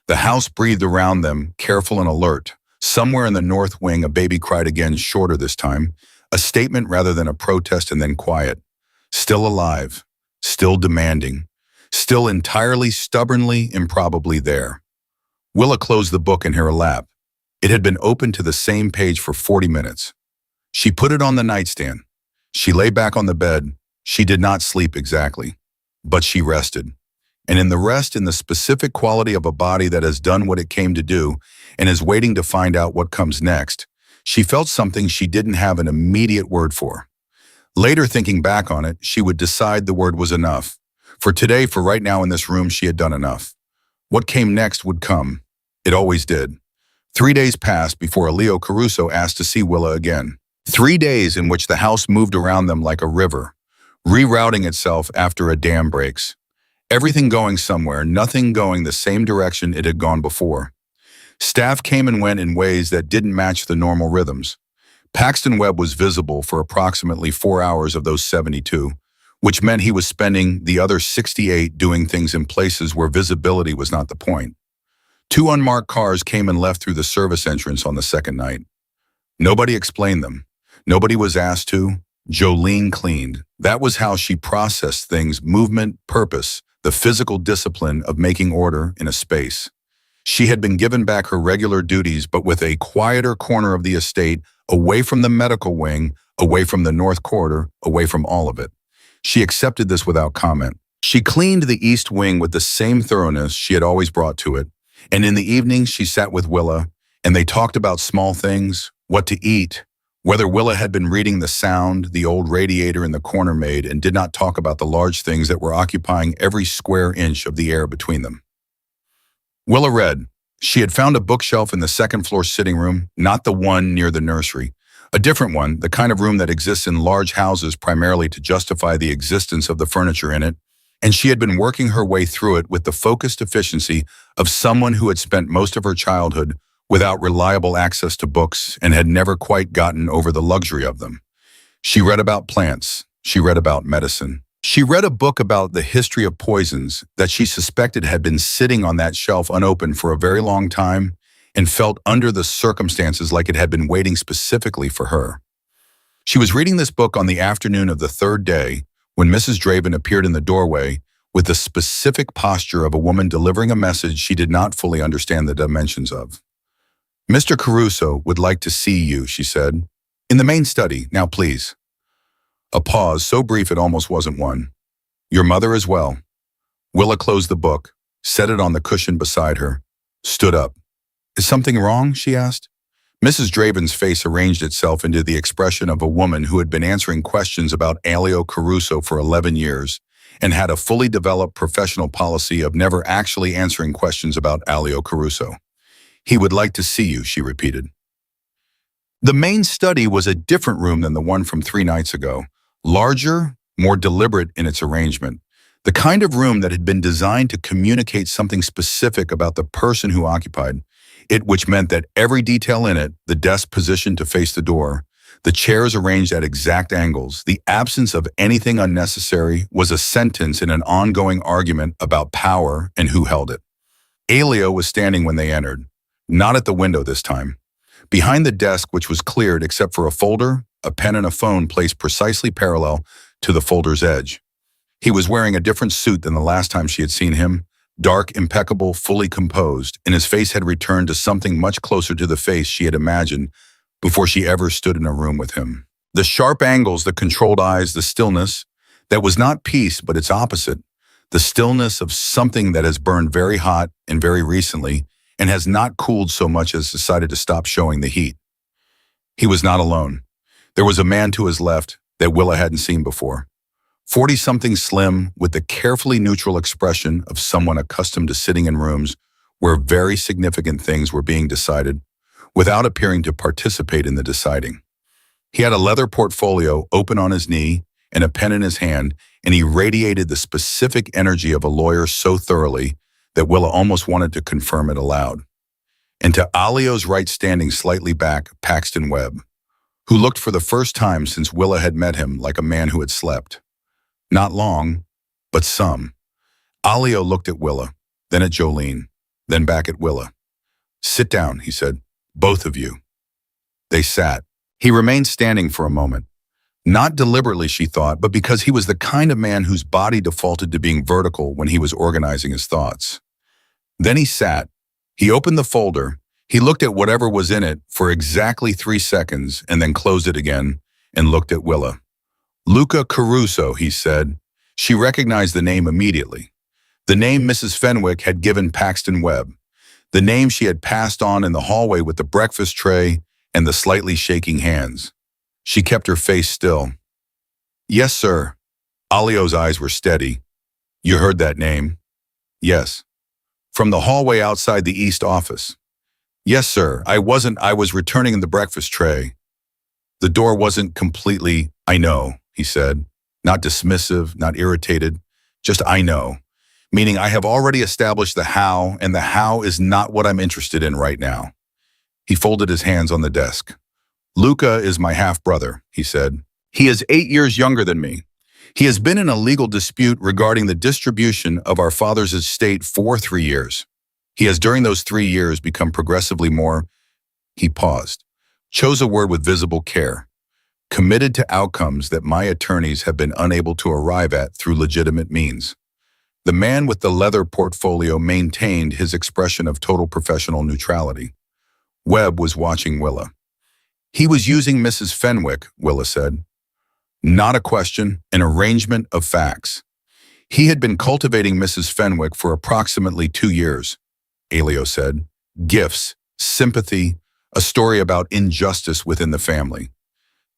The house breathed around them, careful and alert. Somewhere in the north wing, a baby cried again, shorter this time, a statement rather than a protest, and then quiet. Still alive, still demanding, still entirely, stubbornly, improbably there. Willa closed the book in her lap. It had been open to the same page for 40 minutes. She put it on the nightstand. She lay back on the bed. She did not sleep exactly, but she rested. And in the rest, in the specific quality of a body that has done what it came to do and is waiting to find out what comes next, she felt something she didn't have an immediate word for. Later, thinking back on it, she would decide the word was enough. For today, for right now in this room, she had done enough. What came next would come. It always did. 3 days passed before Alio Caruso asked to see Willa again. 3 days in which the house moved around them like a river, rerouting itself after a dam breaks. Everything going somewhere, nothing going the same direction it had gone before. Staff came and went in ways that didn't match the normal rhythms. Paxton Webb was visible for approximately 4 hours of those 72, which meant he was spending the other 68 doing things in places where visibility was not the point. 2 unmarked cars came and left through the service entrance on the second night. Nobody explained them. Nobody was asked to. Jolene cleaned. That was how she processed things, movement, purpose, the physical discipline of making order in a space. She had been given back her regular duties, but with a quieter corner of the estate, away from the medical wing, away from the north corridor, away from all of it. She accepted this without comment. She cleaned the east wing with the same thoroughness she had always brought to it, and in the evenings she sat with Willa, and they talked about small things, what to eat, whether Willa had been reading The Sound, the old radiator in the corner maid, and did not talk about the large things that were occupying every square inch of the air between them. Willa read. She had found a bookshelf in the second-floor sitting room, not the one near the nursery. A different one, the kind of room that exists in large houses primarily to justify the existence of the furniture in it, and she had been working her way through it with the focused efficiency of someone who had spent most of her childhood without reliable access to books and had never quite gotten over the luxury of them. She read about plants. She read about medicine. She read a book about the history of poisons that she suspected had been sitting on that shelf unopened for a very long time and felt under the circumstances like it had been waiting specifically for her. She was reading this book on the afternoon of the third day when Mrs. Draven appeared in the doorway with the specific posture of a woman delivering a message she did not fully understand the dimensions of. Mr. Caruso would like to see you, she said. In the main study, now please. A pause, so brief it almost wasn't one. Your mother as well. Willa closed the book, set it on the cushion beside her, stood up. Is something wrong? She asked. Mrs. Draven's face arranged itself into the expression of a woman who had been answering questions about Elio Caruso for 11 years and had a fully developed professional policy of never actually answering questions about Elio Caruso. He would like to see you, she repeated. The main study was a different room than the one from 3 nights ago, larger, more deliberate in its arrangement. The kind of room that had been designed to communicate something specific about the person who occupied it, which meant that every detail in it, the desk positioned to face the door, the chairs arranged at exact angles, the absence of anything unnecessary, was a sentence in an ongoing argument about power and who held it. Elio was standing when they entered, not at the window this time. Behind the desk, which was cleared except for a folder, a pen and a phone placed precisely parallel to the folder's edge. He was wearing a different suit than the last time she had seen him, dark, impeccable, fully composed, and his face had returned to something much closer to the face she had imagined before she ever stood in a room with him. The sharp angles, the controlled eyes, the stillness, that was not peace but its opposite, the stillness of something that has burned very hot and very recently and has not cooled so much as decided to stop showing the heat. He was not alone. There was a man to his left that Willa hadn't seen before. 40-something slim, with the carefully neutral expression of someone accustomed to sitting in rooms where very significant things were being decided, without appearing to participate in the deciding. He had a leather portfolio open on his knee and a pen in his hand, and he radiated the specific energy of a lawyer so thoroughly that Willa almost wanted to confirm it aloud. And to Alio's right, standing slightly back, Paxton Webb, who looked for the first time since Willa had met him like a man who had slept. Not long, but some. Alio looked at Willa, then at Jolene, then back at Willa. "Sit down," he said, "both of you." They sat. He remained standing for a moment. Not deliberately, she thought, but because he was the kind of man whose body defaulted to being vertical when he was organizing his thoughts. Then he sat. He opened the folder. He looked at whatever was in it for exactly 3 seconds and then closed it again and looked at Willa. "Luca Caruso," he said. She recognized the name immediately. The name Mrs. Fenwick had given Paxton Webb. The name she had passed on in the hallway with the breakfast tray and the slightly shaking hands. She kept her face still. "Yes, sir." Alio's eyes were steady. "You heard that name?" "Yes." "From the hallway outside the East office?" "Yes, sir. I was returning the breakfast tray." The door wasn't completely, "I know," he said. Not dismissive, not irritated, just "I know." Meaning I have already established the how, and the how is not what I'm interested in right now. He folded his hands on the desk. "Luca is my half-brother," he said. "He is 8 years younger than me. He has been in a legal dispute regarding the distribution of our father's estate for 3 years. He has during those 3 years become progressively more," he paused, chose a word with visible care, "committed to outcomes that my attorneys have been unable to arrive at through legitimate means." The man with the leather portfolio maintained his expression of total professional neutrality. Webb was watching Willa. "He was using Mrs. Fenwick," Willa said. "Not a question, an arrangement of facts. He had been cultivating Mrs. Fenwick for approximately 2 years," Elio said. "Gifts, sympathy, a story about injustice within the family.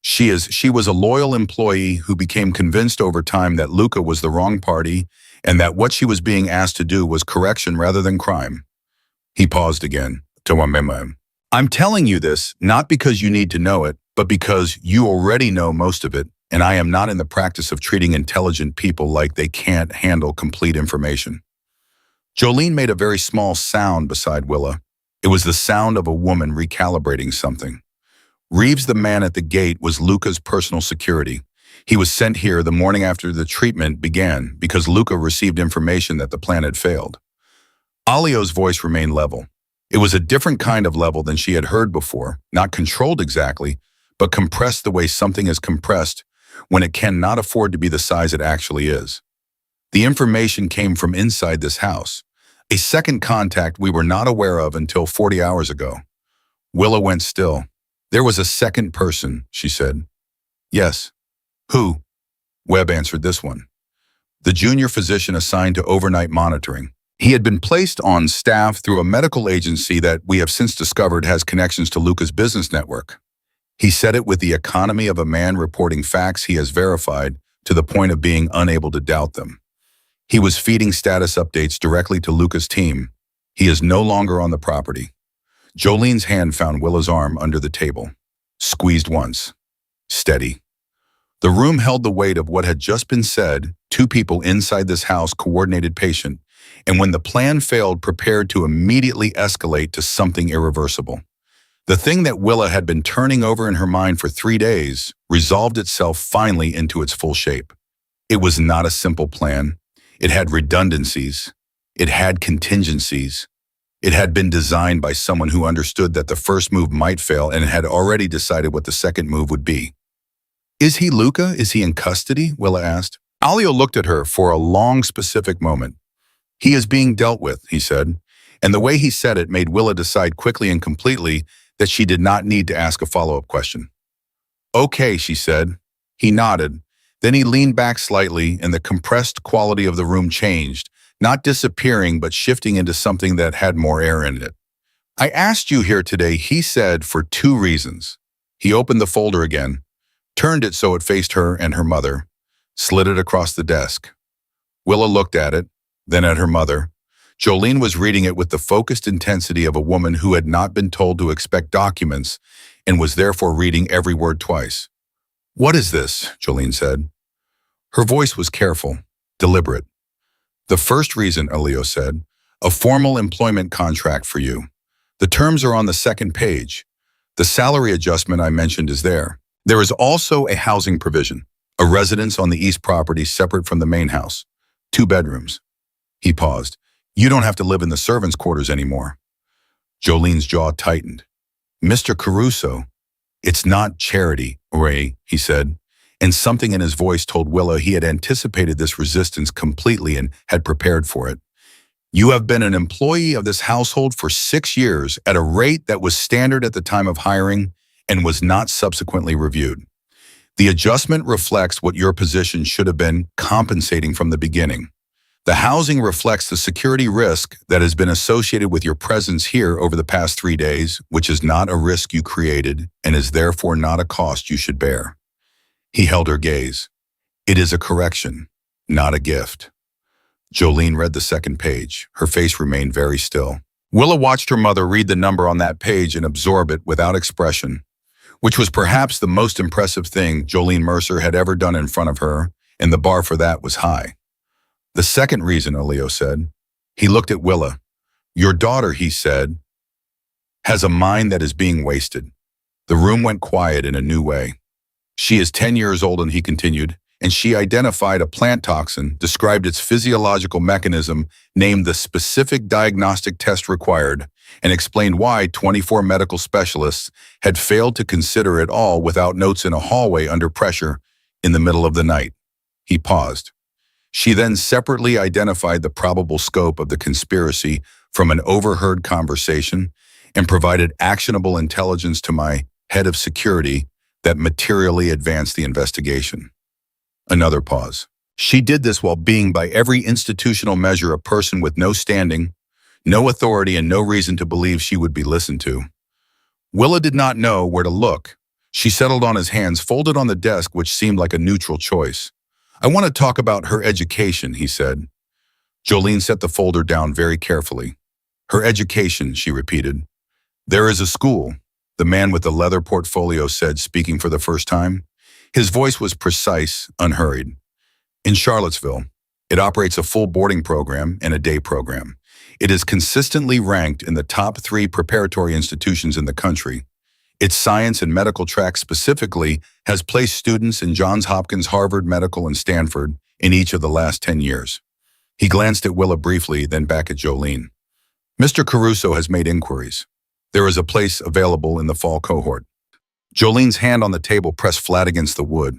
She was a loyal employee who became convinced over time that Luca was the wrong party and that what she was being asked to do was correction rather than crime." He paused again. "I'm telling you this not because you need to know it, but because you already know most of it, and I am not in the practice of treating intelligent people like they can't handle complete information." Jolene made a very small sound beside Willa. It was the sound of a woman recalibrating something. Reeves, the man at the gate, was Luca's personal security. He was sent here the morning after the treatment began because Luca received information that the plan had failed. Alio's voice remained level. It was a different kind of level than she had heard before, not controlled exactly, but compressed the way something is compressed when it cannot afford to be the size it actually is. The information came from inside this house, a second contact we were not aware of until 40 hours ago. Willa went still. "There was a second person," she said. "Yes." "Who?" Webb answered this one. "The junior physician assigned to overnight monitoring. He had been placed on staff through a medical agency that we have since discovered has connections to Luca's business network. He said it with the economy of a man reporting facts he has verified to the point of being unable to doubt them. He was feeding status updates directly to Luca's team. He is no longer on the property. Jolene's hand found Willa's arm under the table. Squeezed once. Steady. The room held the weight of what had just been said. Two people inside this house coordinated patient, and when the plan failed, prepared to immediately escalate to something irreversible. The thing that Willa had been turning over in her mind for 3 days resolved itself finally into its full shape. It was not a simple plan. It had redundancies. It had contingencies. It had been designed by someone who understood that the first move might fail and had already decided what the second move would be. "Is he Luca? Is he in custody?" Willa asked. Alio looked at her for a long, specific moment. "He is being dealt with," he said, and the way he said it made Willa decide quickly and completely that she did not need to ask a follow-up question. "Okay," she said. He nodded. Then he leaned back slightly, and the compressed quality of the room changed, not disappearing but shifting into something that had more air in it. "I asked you here today," he said, "for 2 reasons. He opened the folder again, turned it so it faced her and her mother, slid it across the desk. Willa looked at it, then at her mother. Jolene was reading it with the focused intensity of a woman who had not been told to expect documents and was therefore reading every word twice. "What is this?" Jolene said. Her voice was careful, deliberate. "The first reason," Elio said, "a formal employment contract for you. The terms are on the second page. The salary adjustment I mentioned is there. There is also a housing provision, a residence on the east property separate from the main house, 2 bedrooms. He paused. "You don't have to live in the servants' quarters anymore." Jolene's jaw tightened. "Mr. Caruso, it's not charity, Ray," he said, and something in his voice told Willa he had anticipated this resistance completely and had prepared for it. "You have been an employee of this household for 6 years at a rate that was standard at the time of hiring and was not subsequently reviewed. The adjustment reflects what your position should have been compensating from the beginning. The housing reflects the security risk that has been associated with your presence here over the past 3 days, which is not a risk you created and is therefore not a cost you should bear." He held her gaze. "It is a correction, not a gift." Jolene read the second page. Her face remained very still. Willa watched her mother read the number on that page and absorb it without expression, which was perhaps the most impressive thing Jolene Mercer had ever done in front of her, and the bar for that was high. "The second reason," Elio said. He looked at Willa. "Your daughter," he said, "has a mind that is being wasted." The room went quiet in a new way. "She is 10 years old," and he continued, "and she identified a plant toxin, described its physiological mechanism, named the specific diagnostic test required, and explained why 24 medical specialists had failed to consider it all without notes in a hallway under pressure in the middle of the night." He paused. She then separately identified the probable scope of the conspiracy from an overheard conversation and provided actionable intelligence to my head of security that materially advanced the investigation. Another pause. "She did this while being by every institutional measure a person with no standing, no authority, and no reason to believe she would be listened to." Willa did not know where to look. She settled on his hands folded on the desk, which seemed like a neutral choice. "I want to talk about her education," he said. Jolene set the folder down very carefully. "Her education," she repeated. "There is a school," the man with the leather portfolio said, speaking for the first time. His voice was precise, unhurried. "In Charlottesville. It operates a full boarding program and a day program. It is consistently ranked in the top 3 preparatory institutions in the country. Its science and medical track specifically has placed students in Johns Hopkins, Harvard Medical, and Stanford in each of the last 10 years. He glanced at Willa briefly, then back at Jolene. "Mr. Caruso has made inquiries. There is a place available in the fall cohort." Jolene's hand on the table pressed flat against the wood.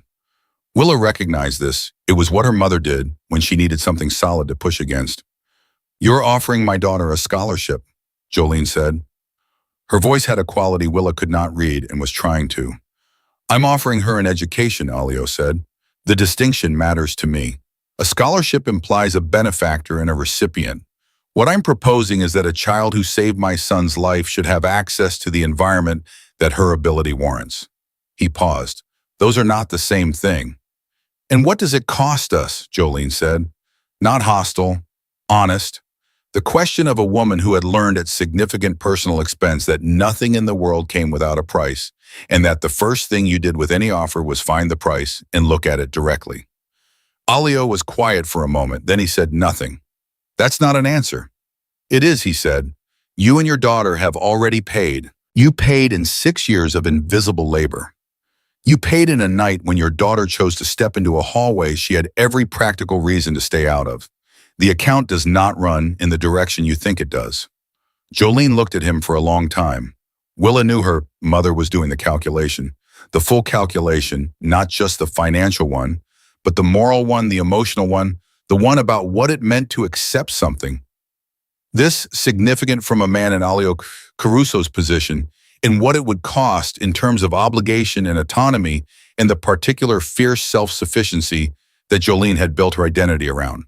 Willa recognized this. It was what her mother did when she needed something solid to push against. "You're offering my daughter a scholarship," Jolene said. Her voice had a quality Willa could not read and was trying to. "I'm offering her an education," Alio said. "The distinction matters to me. A scholarship implies a benefactor and a recipient. What I'm proposing is that a child who saved my son's life should have access to the environment that her ability warrants. He paused. Those are not the same thing. And what does it cost us? Jolene said. Not hostile, honest. The question of a woman who had learned at significant personal expense that nothing in the world came without a price, and that the first thing you did with any offer was find the price and look at it directly. Alio was quiet for a moment, then he said nothing. That's not an answer. It is, he said. You and your daughter have already paid. You paid in 6 years of invisible labor. You paid in a night when your daughter chose to step into a hallway she had every practical reason to stay out of. The account does not run in the direction you think it does. Jolene looked at him for a long time. Willa knew her mother was doing the calculation. The full calculation, not just the financial one, but the moral one, the emotional one, the one about what it meant to accept something. This significant from a man in Alio Caruso's position, in what it would cost in terms of obligation and autonomy and the particular fierce self-sufficiency that Jolene had built her identity around.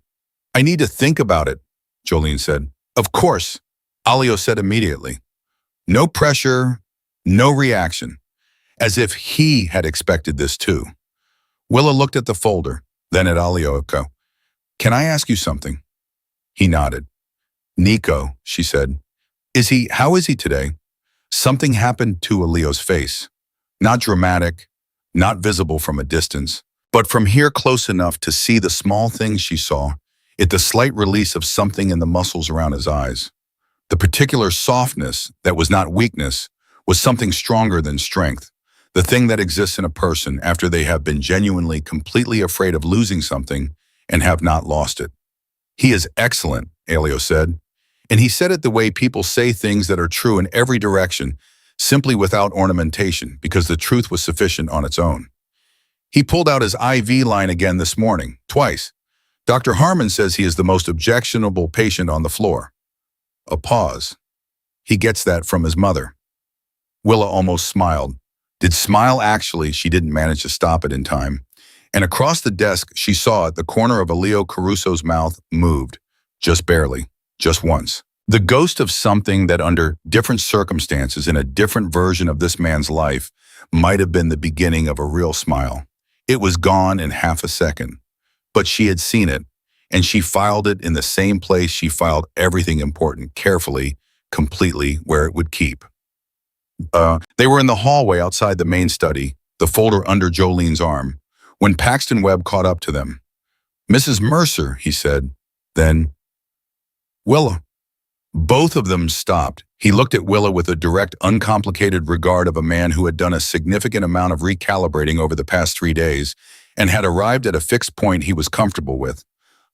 I need to think about it, Jolene said. Of course, Alio said immediately. No pressure, no reaction, as if he had expected this too. Willa looked at the folder, then at Alio. Can I ask you something? He nodded. Nico, she said. How is he today? Something happened to Alio's face. Not dramatic, not visible from a distance, but from here close enough to see the small things she saw, the slight release of something in the muscles around his eyes. The particular softness that was not weakness was something stronger than strength, the thing that exists in a person after they have been genuinely, completely afraid of losing something and have not lost it. He is excellent, Alio said. And he said it the way people say things that are true in every direction, simply without ornamentation, because the truth was sufficient on its own. He pulled out his IV line again this morning, twice. Dr. Harmon says he is the most objectionable patient on the floor. A pause. He gets that from his mother. Willa almost smiled. Did smile actually, she didn't manage to stop it in time. And across the desk, she saw it, the corner of Alio Caruso's mouth moved, just barely. Just once. The ghost of something that under different circumstances in a different version of this man's life might have been the beginning of a real smile. It was gone in half a second. But she had seen it, and she filed it in the same place she filed everything important, carefully, completely, where it would keep. They were in the hallway outside the main study, the folder under Jolene's arm, when Paxton Webb caught up to them. Mrs. Mercer, he said. Then, Willa. Both of them stopped. He looked at Willa with a direct, uncomplicated regard of a man who had done a significant amount of recalibrating over the past 3 days and had arrived at a fixed point he was comfortable with.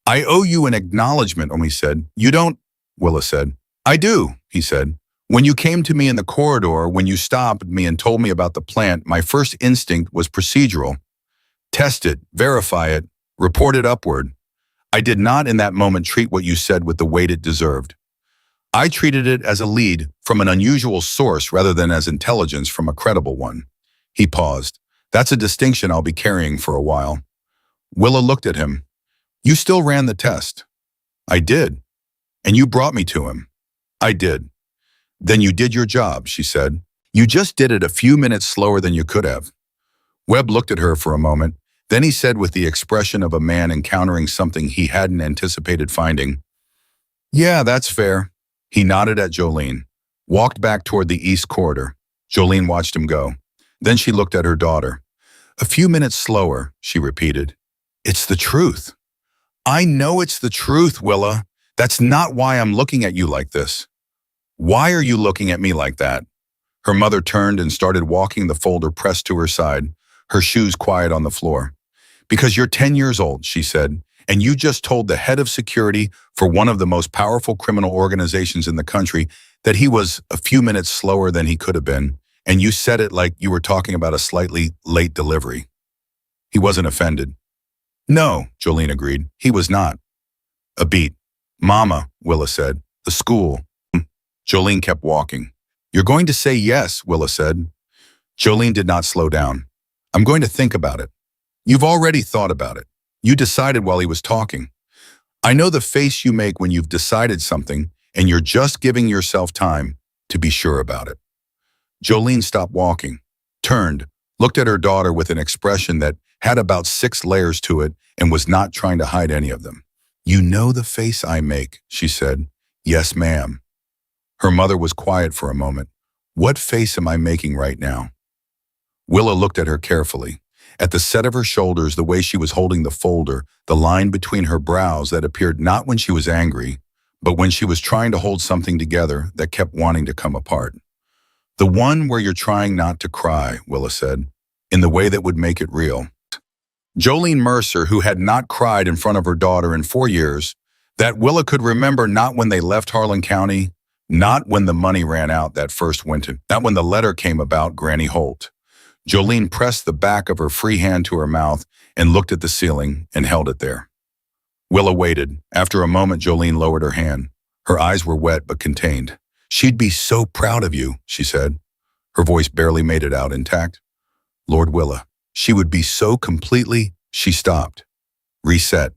I owe you an acknowledgement, he said. You don't, Willa said. I do, he said. When you came to me in the corridor, when you stopped me and told me about the plant, my first instinct was procedural. Test it, verify it, report it upward. I did not in that moment treat what you said with the weight it deserved. I treated it as a lead from an unusual source rather than as intelligence from a credible one. He paused. That's a distinction I'll be carrying for a while. Willa looked at him. You still ran the test. I did. And you brought me to him. I did. Then you did your job, she said. You just did it a few minutes slower than you could have. Webb looked at her for a moment. Then he said with the expression of a man encountering something he hadn't anticipated finding, Yeah, that's fair. He nodded at Jolene, walked back toward the east corridor. Jolene watched him go. Then she looked at her daughter. A few minutes slower, she repeated. It's the truth. I know it's the truth, Willa. That's not why I'm looking at you like this. Why are you looking at me like that? Her mother turned and started walking, the folder pressed to her side, her shoes quiet on the floor. Because you're 10 years old, she said, and you just told the head of security for one of the most powerful criminal organizations in the country that he was a few minutes slower than he could have been, and you said it like you were talking about a slightly late delivery. He wasn't offended. No, Jolene agreed. He was not. A beat. Mama, Willa said. The school. Jolene kept walking. You're going to say yes, Willa said. Jolene did not slow down. I'm going to think about it. You've already thought about it. You decided while he was talking. I know the face you make when you've decided something and you're just giving yourself time to be sure about it. Jolene stopped walking, turned, looked at her daughter with an expression that had about 6 layers to it and was not trying to hide any of them. You know the face I make, she said. Yes, ma'am. Her mother was quiet for a moment. What face am I making right now? Willa looked at her carefully. At the set of her shoulders, the way she was holding the folder, the line between her brows that appeared not when she was angry, but when she was trying to hold something together that kept wanting to come apart. The one where you're trying not to cry, Willa said, in the way that would make it real. Jolene Mercer, who had not cried in front of her daughter in 4 years, that Willa could remember not when they left Harlan County, not when the money ran out that first winter, not when the letter came about Granny Holt. Jolene pressed the back of her free hand to her mouth and looked at the ceiling and held it there. Willa waited. After a moment, Jolene lowered her hand. Her eyes were wet but contained. She'd be so proud of you, she said. Her voice barely made it out intact. Lord Willa, she would be so completely, she stopped. Reset.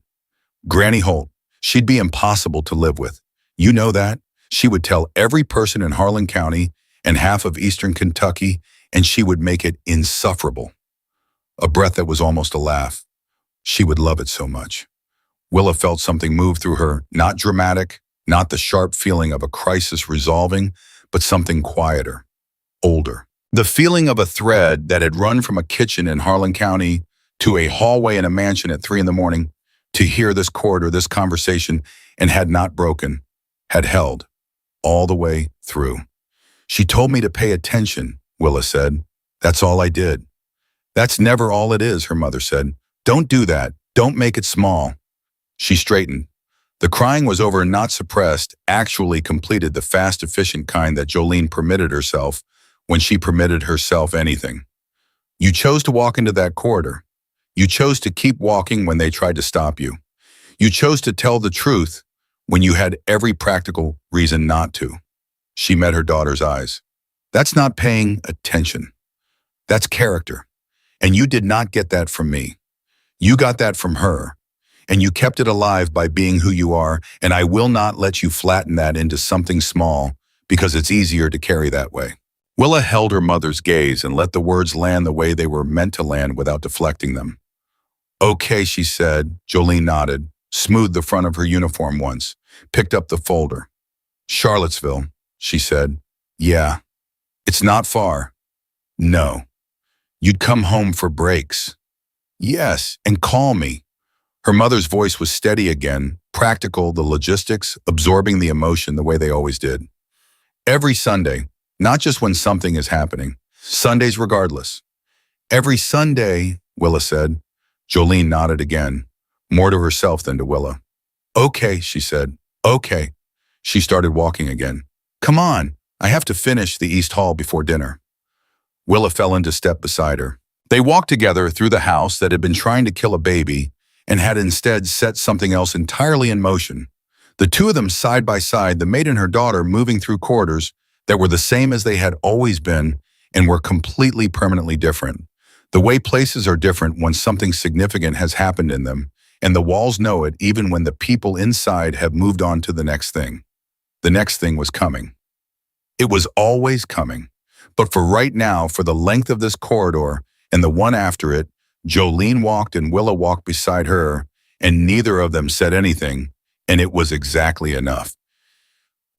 Granny Holt, she'd be impossible to live with. You know that? She would tell every person in Harlan County and half of eastern Kentucky, and she would make it insufferable. A breath that was almost a laugh. She would love it so much. Willa felt something move through her, not dramatic, not the sharp feeling of a crisis resolving, but something quieter, older. The feeling of a thread that had run from a kitchen in Harlan County to a hallway in a mansion at 3 a.m, to hear this corridor, this conversation, and had not broken, had held, all the way through. She told me to pay attention, Willa said. That's all I did. That's never all it is, her mother said. Don't do that. Don't make it small. She straightened. The crying was over, not suppressed, actually completed, the fast, efficient kind that Jolene permitted herself when she permitted herself anything. You chose to walk into that corridor. You chose to keep walking when they tried to stop you. You chose to tell the truth when you had every practical reason not to. She met her daughter's eyes. That's not paying attention. That's character. And you did not get that from me. You got that from her. And you kept it alive by being who you are, and I will not let you flatten that into something small because it's easier to carry that way. Willa held her mother's gaze and let the words land the way they were meant to land without deflecting them. Okay, she said. Jolene nodded, smoothed the front of her uniform once, picked up the folder. Charlottesville, she said. Yeah. It's not far. No. You'd come home for breaks. Yes, and call me. Her mother's voice was steady again, practical, the logistics, absorbing the emotion the way they always did. Every Sunday, not just when something is happening, Sundays regardless. Every Sunday, Willa said. Jolene nodded again, more to herself than to Willa. Okay, she said. Okay. She started walking again. Come on, I have to finish the East Hall before dinner. Willa fell into step beside her. They walked together through the house that had been trying to kill a baby and had instead set something else entirely in motion. The two of them side by side, the maid and her daughter, moving through corridors that were the same as they had always been and were completely permanently different. The way places are different when something significant has happened in them, and the walls know it even when the people inside have moved on to the next thing. The next thing was coming. It was always coming. But for right now, for the length of this corridor and the one after it, Jolene walked and Willa walked beside her, and neither of them said anything, and it was exactly enough.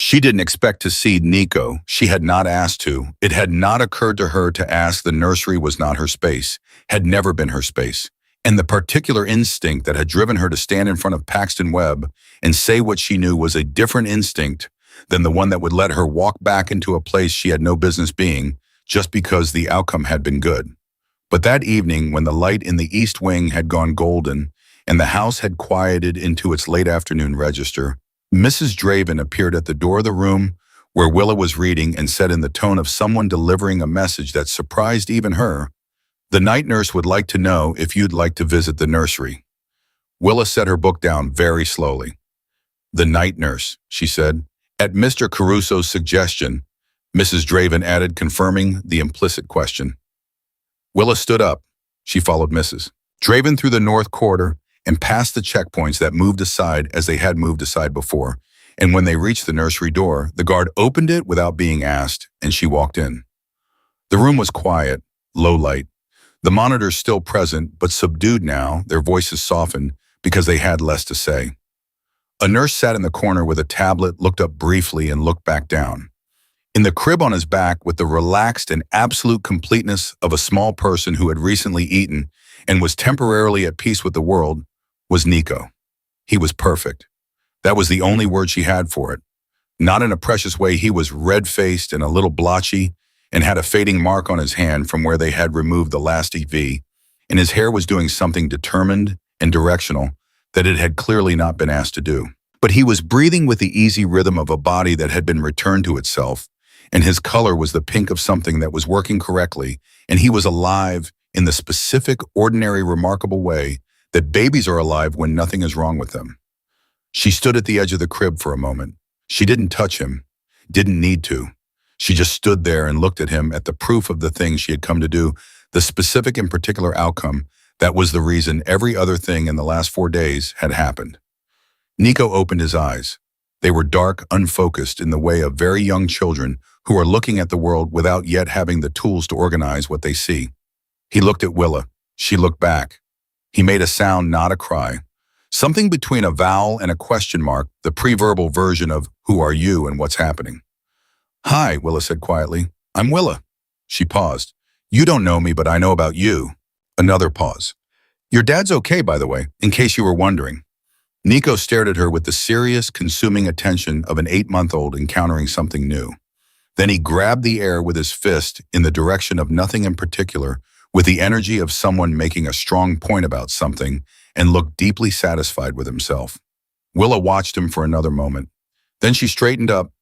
She didn't expect to see Nico. She had not asked to. It had not occurred to her to ask. The nursery was not her space, had never been her space. And the particular instinct that had driven her to stand in front of Paxton Webb and say what she knew was a different instinct than the one that would let her walk back into a place she had no business being just because the outcome had been good. But that evening, when the light in the east wing had gone golden and the house had quieted into its late afternoon register, Mrs. Draven appeared at the door of the room where Willa was reading and said in the tone of someone delivering a message that surprised even her, "The night nurse would like to know if you'd like to visit the nursery." Willa set her book down very slowly. "The night nurse," she said. At Mr. Caruso's suggestion, Mrs. Draven added, confirming the implicit question. Willa stood up. She followed Mrs. Draven through the north corridor and passed the checkpoints that moved aside as they had moved aside before. And when they reached the nursery door, the guard opened it without being asked, and she walked in. The room was quiet, low light. The monitors still present, but subdued now, their voices softened because they had less to say. A nurse sat in the corner with a tablet, looked up briefly, and looked back down. In the crib on his back, with the relaxed and absolute completeness of a small person who had recently eaten and was temporarily at peace with the world, was Nico. He was perfect. That was the only word she had for it. Not in a precious way, he was red-faced and a little blotchy, and had a fading mark on his hand from where they had removed the last EV, and his hair was doing something determined and directional that it had clearly not been asked to do. But he was breathing with the easy rhythm of a body that had been returned to itself, and his color was the pink of something that was working correctly, and he was alive in the specific, ordinary, remarkable way that babies are alive when nothing is wrong with them. She stood at the edge of the crib for a moment. She didn't touch him, didn't need to. She just stood there and looked at him, at the proof of the thing she had come to do, the specific and particular outcome that was the reason every other thing in the last 4 days had happened. Nico opened his eyes. They were dark, unfocused, in the way of very young children who are looking at the world without yet having the tools to organize what they see. He looked at Willa. She looked back. He made a sound, not a cry. Something between a vowel and a question mark, the pre-verbal version of "Who are you and what's happening?" "Hi," Willa said quietly. "I'm Willa." She paused. "You don't know me, but I know about you." Another pause. "Your dad's okay, by the way, in case you were wondering." Nico stared at her with the serious, consuming attention of an 8-month-old encountering something new. Then he grabbed the air with his fist in the direction of nothing in particular, with the energy of someone making a strong point about something, and looked deeply satisfied with himself. Willa watched him for another moment. Then she straightened up,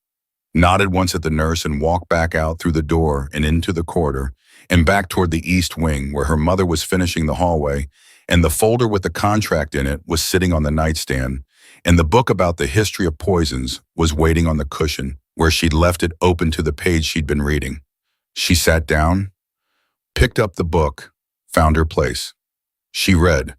nodded once at the nurse, and walked back out through the door and into the corridor, and back toward the east wing where her mother was finishing the hallway, and the folder with the contract in it was sitting on the nightstand, and the book about the history of poisons was waiting on the cushion where she'd left it open to the page she'd been reading. She sat down, picked up the book, found her place. She read.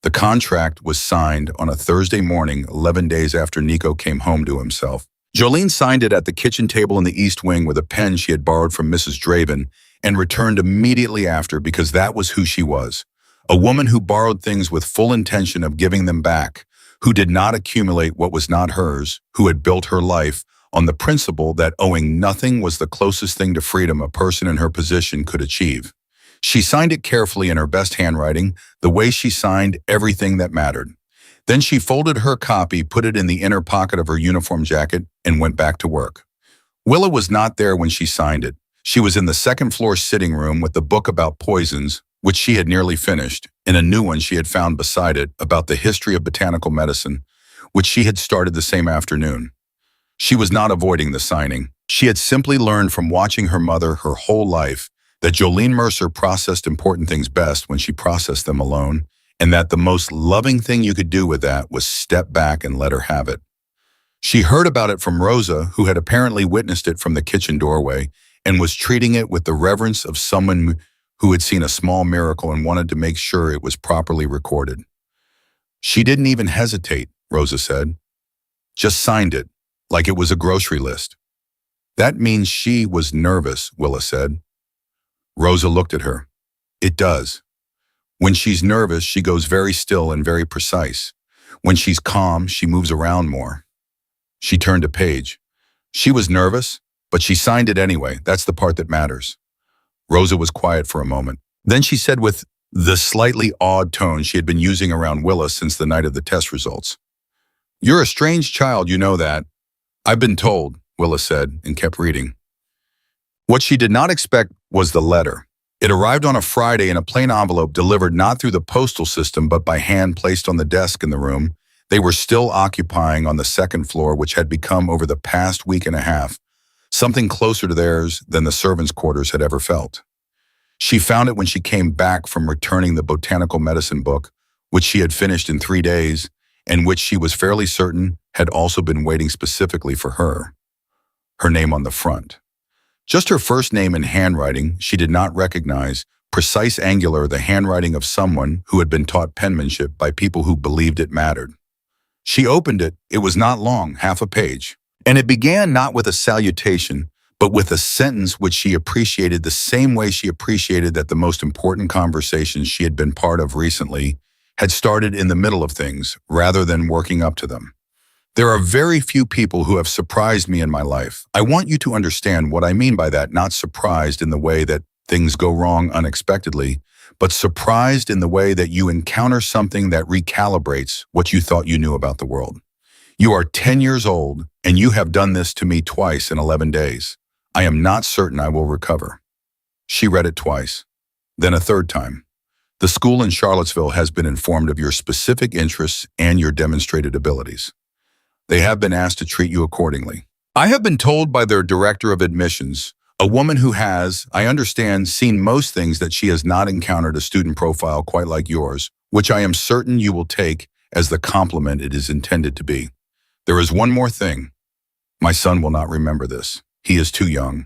The contract was signed on a Thursday morning, 11 days after Nico came home to himself. Jolene signed it at the kitchen table in the east wing with a pen she had borrowed from Mrs. Draven and returned immediately after because that was who she was. A woman who borrowed things with full intention of giving them back, who did not accumulate what was not hers, who had built her life on the principle that owing nothing was the closest thing to freedom a person in her position could achieve. She signed it carefully in her best handwriting, the way she signed everything that mattered. Then she folded her copy, put it in the inner pocket of her uniform jacket, and went back to work. Willa was not there when she signed it. She was in the second-floor sitting room with the book about poisons, which she had nearly finished, and a new one she had found beside it about the history of botanical medicine, which she had started the same afternoon. She was not avoiding the signing. She had simply learned from watching her mother her whole life that Jolene Mercer processed important things best when she processed them alone, and that the most loving thing you could do with that was step back and let her have it. She heard about it from Rosa, who had apparently witnessed it from the kitchen doorway and was treating it with the reverence of someone who had seen a small miracle and wanted to make sure it was properly recorded. She didn't even hesitate, Rosa said. Just signed it, like it was a grocery list. That means she was nervous, Willa said. Rosa looked at her. It does. When she's nervous, she goes very still and very precise. When she's calm, she moves around more. She turned a page. She was nervous, but she signed it anyway. That's the part that matters. Rosa was quiet for a moment. Then she said with the slightly odd tone she had been using around Willa since the night of the test results. You're a strange child, you know that. I've been told, Willa said, and kept reading. What she did not expect was the letter. It arrived on a Friday in a plain envelope delivered not through the postal system but by hand placed on the desk in the room they were still occupying on the second floor, which had become, over the past week and a half, something closer to theirs than the servants' quarters had ever felt. She found it when she came back from returning the botanical medicine book, which she had finished in 3 days, and which she was fairly certain had also been waiting specifically for her. Her name on the front. Just her first name in handwriting she did not recognize, precise, angular, the handwriting of someone who had been taught penmanship by people who believed it mattered. She opened it. It was not long, half a page. And it began not with a salutation, but with a sentence which she appreciated the same way she appreciated that the most important conversations she had been part of recently had started in the middle of things rather than working up to them. There are very few people who have surprised me in my life. I want you to understand what I mean by that, not surprised in the way that things go wrong unexpectedly, but surprised in the way that you encounter something that recalibrates what you thought you knew about the world. You are 10 years old, and you have done this to me twice in 11 days. I am not certain I will recover. She read it twice, then a third time. The school in Charlottesville has been informed of your specific interests and your demonstrated abilities. They have been asked to treat you accordingly. I have been told by their director of admissions, a woman who has, I understand, seen most things, that she has not encountered a student profile quite like yours, which I am certain you will take as the compliment it is intended to be. There is one more thing. My son will not remember this. He is too young.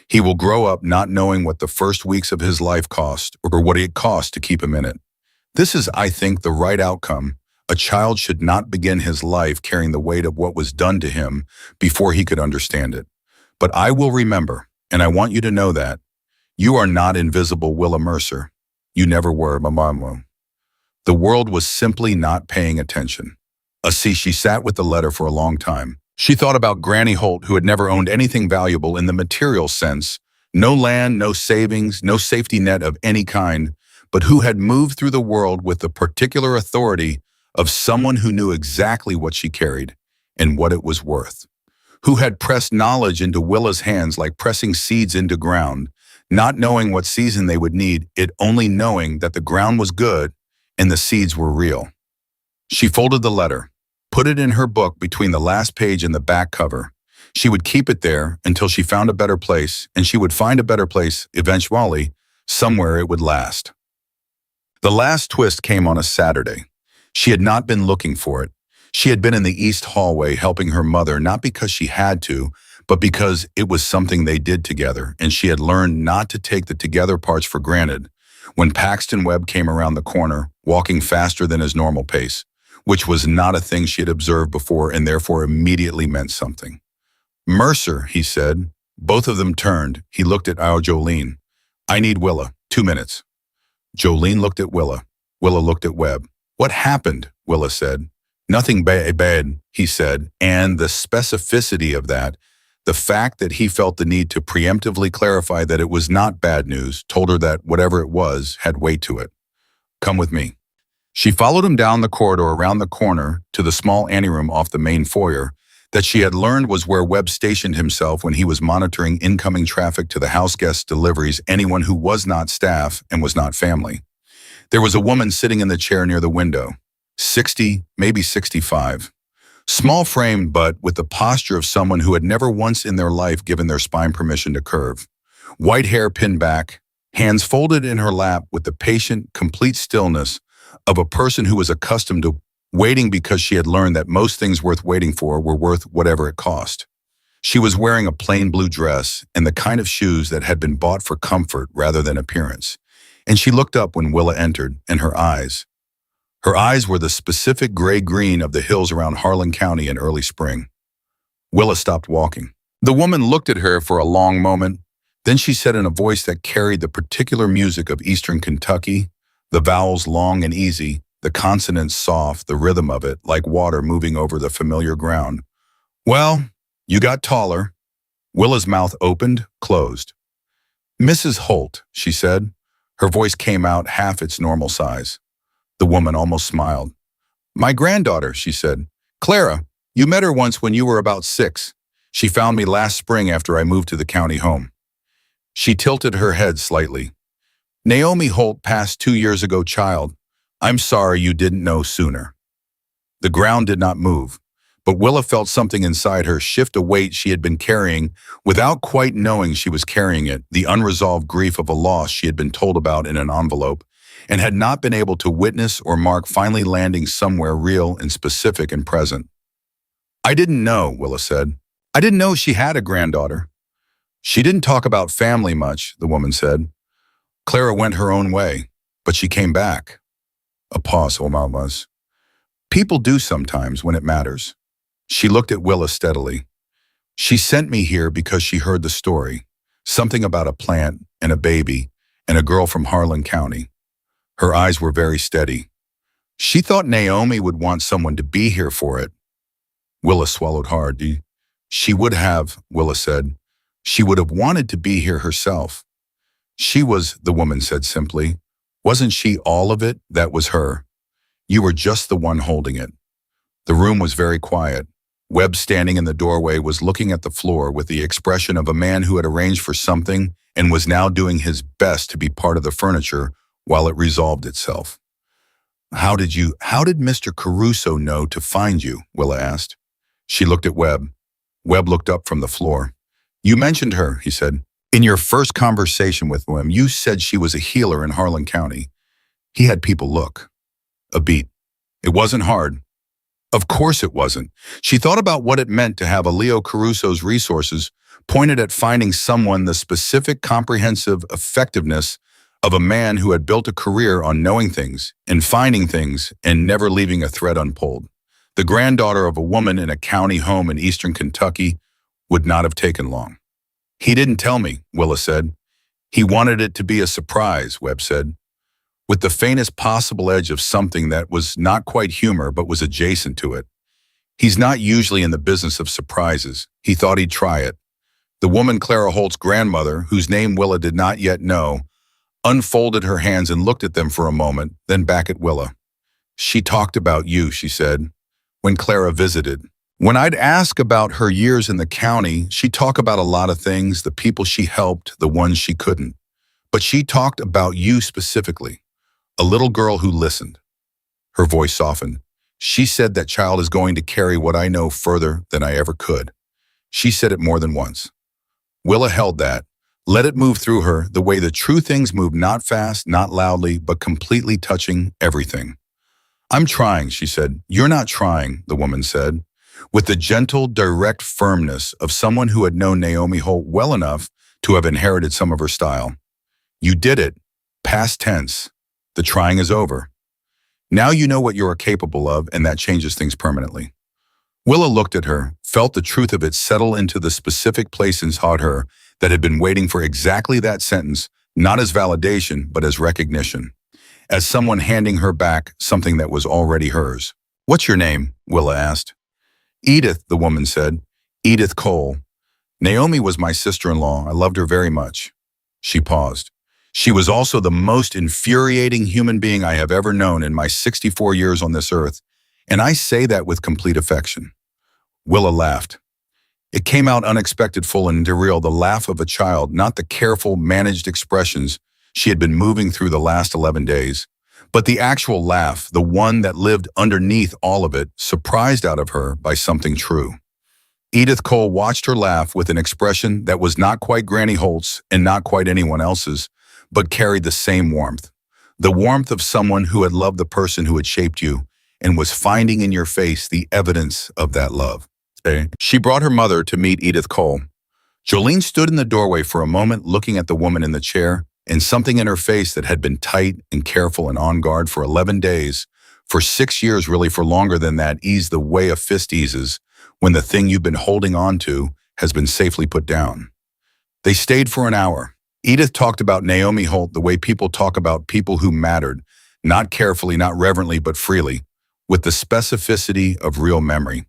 He will grow up not knowing what the first weeks of his life cost or what it cost to keep him in it. This is, I think, the right outcome. A child should not begin his life carrying the weight of what was done to him before he could understand it. But I will remember, and I want you to know that. You are not invisible, Willa Mercer. You never were, Mamamu. The world was simply not paying attention. She sat with the letter for a long time. She thought about Granny Holt, who had never owned anything valuable in the material sense, no land, no savings, no safety net of any kind, but who had moved through the world with the particular authority of someone who knew exactly what she carried and what it was worth, who had pressed knowledge into Willa's hands like pressing seeds into ground, not knowing what season they would need, it only knowing that the ground was good and the seeds were real. She folded the letter, put it in her book between the last page and the back cover. She would keep it there until she found a better place, and she would find a better place eventually, somewhere it would last. The last twist came on a Saturday. She had not been looking for it. She had been in the east hallway helping her mother, not because she had to, but because it was something they did together, and she had learned not to take the together parts for granted. When Paxton Webb came around the corner, walking faster than his normal pace, which was not a thing she had observed before and therefore immediately meant something. Mercer, he said. Both of them turned. He looked at Jolene. I need Willa. 2 minutes. Jolene looked at Willa. Willa looked at Webb. What happened? Willa said. Nothing bad, he said, and the specificity of that, the fact that he felt the need to preemptively clarify that it was not bad news, told her that whatever it was had weight to it. Come with me. She followed him down the corridor around the corner to the small anteroom off the main foyer that she had learned was where Webb stationed himself when he was monitoring incoming traffic to the house guest deliveries, anyone who was not staff and was not family. There was a woman sitting in the chair near the window, 60, maybe 65. Small framed, but with the posture of someone who had never once in their life given their spine permission to curve. White hair pinned back, hands folded in her lap with the patient, complete stillness of a person who was accustomed to waiting because she had learned that most things worth waiting for were worth whatever it cost. She was wearing a plain blue dress and the kind of shoes that had been bought for comfort rather than appearance. And she looked up when Willa entered, and her eyes were the specific gray-green of the hills around Harlan County in early spring. Willa stopped walking. The woman looked at her for a long moment. Then she said in a voice that carried the particular music of eastern Kentucky, the vowels long and easy, the consonants soft, the rhythm of it like water moving over the familiar ground. Well, you got taller. Willa's mouth opened, closed. Mrs. Holt, she said. Her voice came out half its normal size. The woman almost smiled. My granddaughter, she said. Clara, you met her once when you were about 6. She found me last spring after I moved to the county home. She tilted her head slightly. Naomi Holt passed 2 years ago, child. I'm sorry you didn't know sooner. The ground did not move, but Willa felt something inside her shift a weight she had been carrying without quite knowing she was carrying it, the unresolved grief of a loss she had been told about in an envelope and had not been able to witness or mark, finally landing somewhere real and specific and present. I didn't know, Willa said. I didn't know she had a granddaughter. She didn't talk about family much, the woman said. Clara went her own way, but she came back. A pause, was. People do sometimes when it matters. She looked at Willa steadily. She sent me here because she heard the story. Something about a plant and a baby and a girl from Harlan County. Her eyes were very steady. She thought Naomi would want someone to be here for it. Willa swallowed hard. She would have, Willa said. She would have wanted to be here herself. She was, the woman said simply. Wasn't she all of it? That was her. You were just the one holding it. The room was very quiet. Webb, standing in the doorway, was looking at the floor with the expression of a man who had arranged for something and was now doing his best to be part of the furniture while it resolved itself. How did Mr. Caruso know to find you? Willa asked. She looked at Webb. Webb looked up from the floor. You mentioned her, he said. In your first conversation with him, you said she was a healer in Harlan County. He had people look. A beat. It wasn't hard. Of course it wasn't. She thought about what it meant to have a Leo Caruso's resources pointed at finding someone, the specific, comprehensive effectiveness of a man who had built a career on knowing things and finding things and never leaving a thread unpulled. The granddaughter of a woman in a county home in eastern Kentucky would not have taken long. He didn't tell me, Willa said. He wanted it to be a surprise, Webb said, with the faintest possible edge of something that was not quite humor but was adjacent to it. He's not usually in the business of surprises. He thought he'd try it. The woman, Clara Holt's grandmother, whose name Willa did not yet know, unfolded her hands and looked at them for a moment, then back at Willa. She talked about you, she said, when Clara visited. When I'd ask about her years in the county, she'd talk about a lot of things, the people she helped, the ones she couldn't. But she talked about you specifically, a little girl who listened. Her voice softened. She said that child is going to carry what I know further than I ever could. She said it more than once. Willa held that, let it move through her the way the true things move, not fast, not loudly, but completely touching everything. I'm trying, she said. You're not trying, the woman said, with the gentle, direct firmness of someone who had known Naomi Holt well enough to have inherited some of her style. You did it. Past tense. The trying is over. Now you know what you are capable of, and that changes things permanently. Willa looked at her, felt the truth of it settle into the specific place inside her that had been waiting for exactly that sentence, not as validation, but as recognition, as someone handing her back something that was already hers. What's your name? Willa asked. Edith, the woman said. Edith Cole. Naomi was my sister-in-law. I loved her very much. She paused. She was also the most infuriating human being I have ever known in my 64 years on this earth, and I say that with complete affection. Willa laughed. It came out unexpected, full and real, the laugh of a child, not the careful, managed expressions she had been moving through the last 11 days, but the actual laugh, the one that lived underneath all of it, surprised out of her by something true. Edith Cole watched her laugh with an expression that was not quite Granny Holt's and not quite anyone else's, but carried the same warmth. The warmth of someone who had loved the person who had shaped you and was finding in your face the evidence of that love. She brought her mother to meet Edith Cole. Jolene stood in the doorway for a moment looking at the woman in the chair, and something in her face that had been tight and careful and on guard for 11 days, for 6 years, really for longer than that, eased the way a fist eases when the thing you've been holding on to has been safely put down. They stayed for an hour. Edith talked about Naomi Holt the way people talk about people who mattered, not carefully, not reverently, but freely, with the specificity of real memory,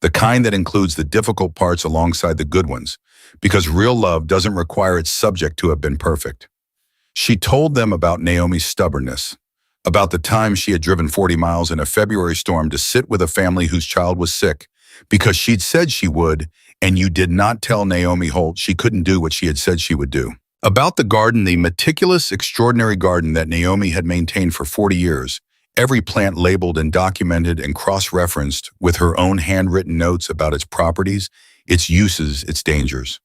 the kind that includes the difficult parts alongside the good ones, because real love doesn't require its subject to have been perfect. She told them about Naomi's stubbornness, about the time she had driven 40 miles in a February storm to sit with a family whose child was sick, because she'd said she would, and you did not tell Naomi Holt she couldn't do what she had said she would do. About the garden, the meticulous, extraordinary garden that Naomi had maintained for 40 years, every plant labeled and documented and cross-referenced with her own handwritten notes about its properties, its uses, its dangers.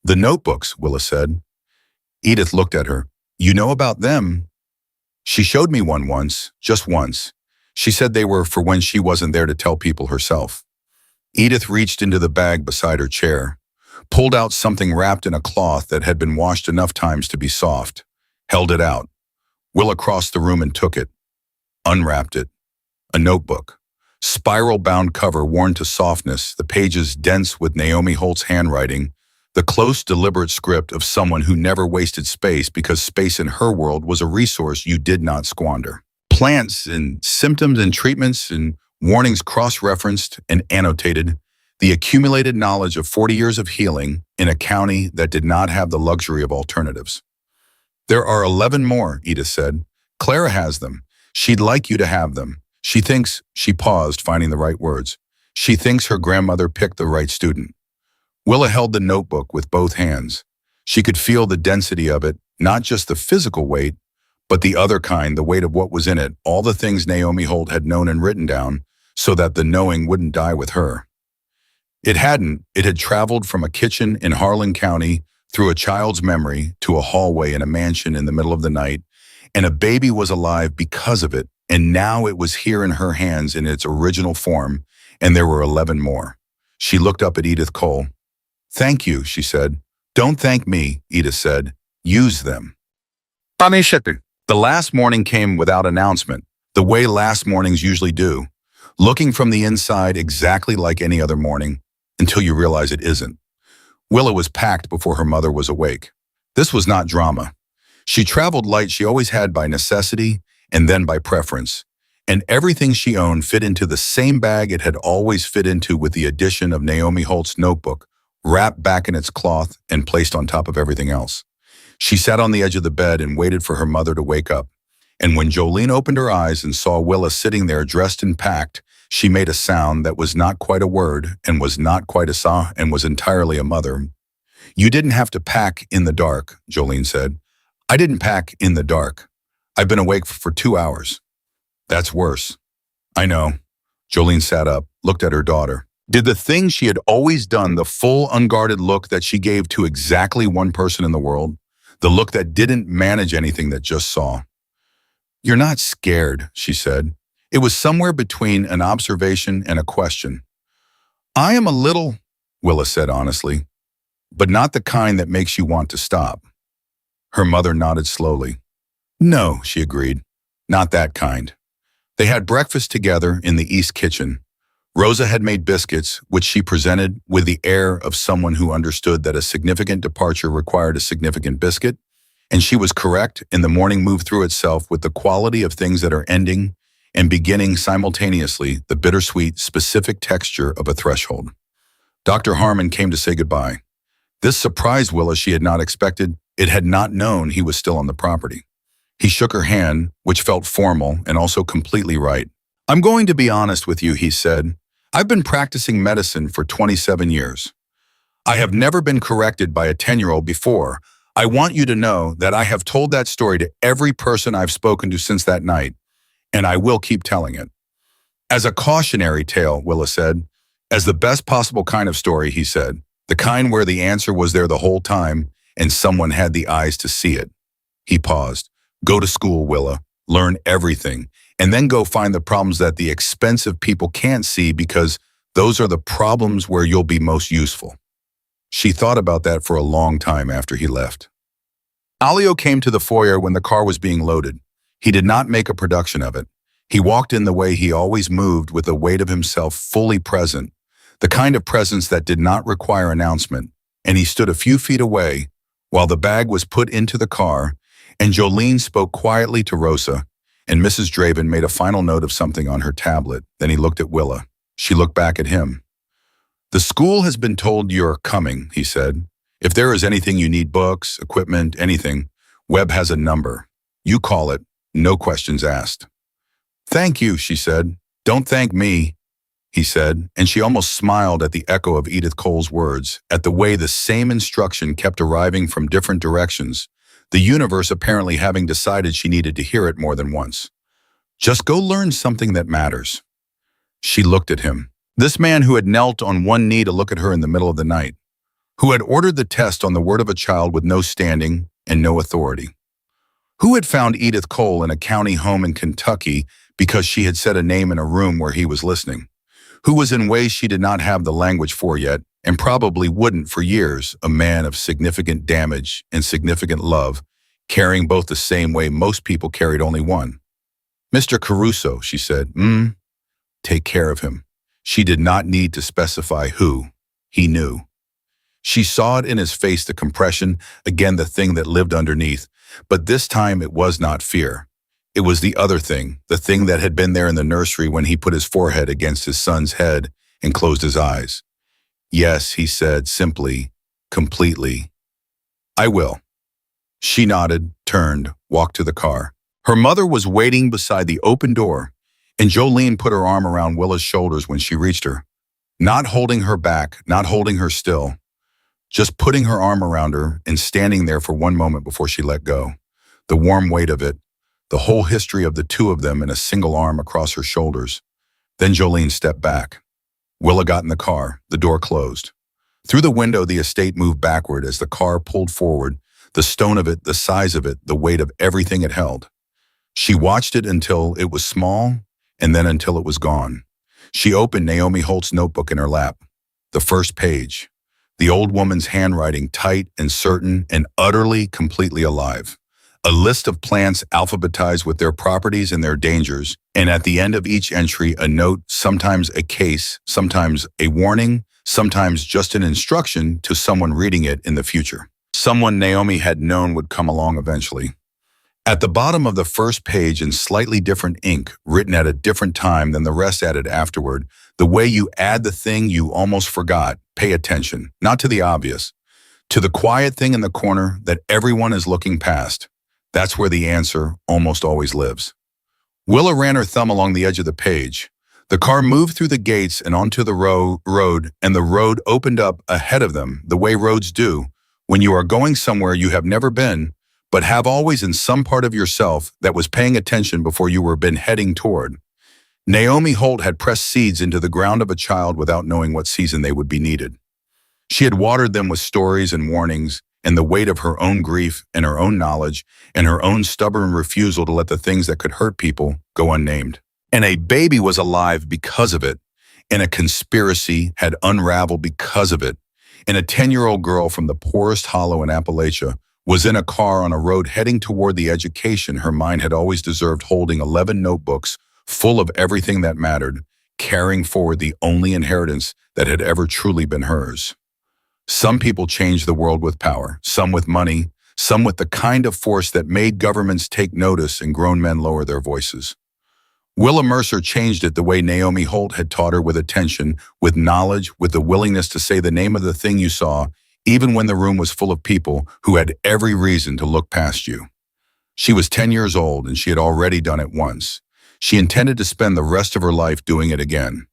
The notebooks, Willa said. Edith looked at her. You know about them? She showed me one once, just once. She said they were for when she wasn't there to tell people herself. Edith reached into the bag beside her chair, pulled out something wrapped in a cloth that had been washed enough times to be soft, held it out. Willa crossed the room and took it, unwrapped it. A notebook. Spiral-bound cover worn to softness, the pages dense with Naomi Holt's handwriting, the close, deliberate script of someone who never wasted space because space in her world was a resource you did not squander. Plants and symptoms and treatments and warnings cross-referenced and annotated, the accumulated knowledge of 40 years of healing in a county that did not have the luxury of alternatives. There are 11 more, Edith said. Clara has them. She'd like you to have them. She paused, finding the right words. She thinks her grandmother picked the right student. Willa held the notebook with both hands. She could feel the density of it, not just the physical weight, but the other kind, the weight of what was in it, all the things Naomi Holt had known and written down, so that the knowing wouldn't die with her. It hadn't. It had traveled from a kitchen in Harlan County through a child's memory to a hallway in a mansion in the middle of the night, and a baby was alive because of it, and now it was here in her hands in its original form, and there were 11 more. She looked up at Edith Cole. Thank you, she said. Don't thank me, Edith said. Use them. The last morning came without announcement, the way last mornings usually do, looking from the inside exactly like any other morning, until you realize it isn't. Willa was packed before her mother was awake. This was not drama. She traveled light she always had by necessity and then by preference, and everything she owned fit into the same bag it had always fit into with the addition of Naomi Holt's notebook, wrapped back in its cloth and placed on top of everything else. She sat on the edge of the bed and waited for her mother to wake up, and when Jolene opened her eyes and saw Willa sitting there dressed and packed, she made a sound that was not quite a word and was not quite a saw and was entirely a mother. You didn't have to pack in the dark, Jolene said. I didn't pack in the dark. I've been awake for 2 hours. That's worse. I know. Jolene sat up, looked at her daughter. Did the thing she had always done, the full, unguarded look that she gave to exactly one person in the world, the look that didn't manage anything, that just saw. You're not scared, she said. It was somewhere between an observation and a question. I am a little, Willa said honestly, but not the kind that makes you want to stop. Her mother nodded slowly. No, she agreed, not that kind. They had breakfast together in the East kitchen. Rosa had made biscuits, which she presented with the air of someone who understood that a significant departure required a significant biscuit, and she was correct, and the morning moved through itself with the quality of things that are ending and beginning simultaneously, the bittersweet, specific texture of a threshold. Dr. Harmon came to say goodbye. This surprised Willa. She had not expected. It had not known he was still on the property. He shook her hand, which felt formal and also completely right. I'm going to be honest with you, he said. I've been practicing medicine for 27 years. I have never been corrected by a 10-year-old before. I want you to know that I have told that story to every person I've spoken to since that night, and I will keep telling it. As a cautionary tale, Willa said. As the best possible kind of story, he said. The kind where the answer was there the whole time and someone had the eyes to see it. He paused. Go to school, Willa. Learn everything. And then go find the problems that the expensive people can't see, because those are the problems where you'll be most useful. She thought about that for a long time after he left. Alio came to the foyer when the car was being loaded. He did not make a production of it. He walked in the way he always moved, with the weight of himself fully present, the kind of presence that did not require announcement, and he stood a few feet away while the bag was put into the car, and Jolene spoke quietly to Rosa, and Mrs. Draven made a final note of something on her tablet. Then he looked at Willa. She looked back at him. The school has been told you're coming, he said. If there is anything you need, books, equipment, anything, Webb has a number. You call it, no questions asked. Thank you, she said. Don't thank me, he said, and she almost smiled at the echo of Edith Cole's words, at the way the same instruction kept arriving from different directions, the universe apparently having decided she needed to hear it more than once. Just go learn something that matters. She looked at him. This man who had knelt on one knee to look at her in the middle of the night, who had ordered the test on the word of a child with no standing and no authority, who had found Edith Cole in a county home in Kentucky because she had said a name in a room where he was listening, who was in ways she did not have the language for yet, and probably wouldn't for years, a man of significant damage and significant love, carrying both the same way most people carried only one. "Mr. Caruso," she said, take care of him." She did not need to specify who. He knew. She saw it in his face, the compression, again the thing that lived underneath. But this time it was not fear. It was the other thing, the thing that had been there in the nursery when he put his forehead against his son's head and closed his eyes. "Yes," he said, simply, completely. "I will." She nodded, turned, walked to the car. Her mother was waiting beside the open door, and Jolene put her arm around Willa's shoulders when she reached her. Not holding her back, not holding her still, just putting her arm around her and standing there for one moment before she let go. The warm weight of it, the whole history of the two of them in a single arm across her shoulders. Then Jolene stepped back. Willa got in the car, the door closed. Through the window, the estate moved backward as the car pulled forward, the stone of it, the size of it, the weight of everything it held. She watched it until it was small, and then until it was gone. She opened Naomi Holt's notebook in her lap. The first page. The old woman's handwriting, tight and certain and utterly, completely alive. A list of plants alphabetized with their properties and their dangers, and at the end of each entry, a note, sometimes a case, sometimes a warning, sometimes just an instruction to someone reading it in the future. Someone Naomi had known would come along eventually. At the bottom of the first page, in slightly different ink, written at a different time than the rest added afterward, the way you add the thing you almost forgot, pay attention, not to the obvious, to the quiet thing in the corner that everyone is looking past. That's where the answer almost always lives. Willa ran her thumb along the edge of the page. The car moved through the gates and onto the road, and the road opened up ahead of them, the way roads do, when you are going somewhere you have never been, but have always in some part of yourself that was paying attention before you were been heading toward. Naomi Holt had pressed seeds into the ground of a child without knowing what season they would be needed. She had watered them with stories and warnings, and the weight of her own grief and her own knowledge and her own stubborn refusal to let the things that could hurt people go unnamed. And a baby was alive because of it, and a conspiracy had unraveled because of it, and a 10-year-old girl from the poorest hollow in Appalachia was in a car on a road heading toward the education her mind had always deserved, holding 11 notebooks full of everything that mattered, carrying forward the only inheritance that had ever truly been hers. Some people changed the world with power, some with money, some with the kind of force that made governments take notice and grown men lower their voices. Willa Mercer changed it the way Naomi Holt had taught her, with attention, with knowledge, with the willingness to say the name of the thing you saw, even when the room was full of people who had every reason to look past you. She was 10 years old and she had already done it once. She intended to spend the rest of her life doing it again.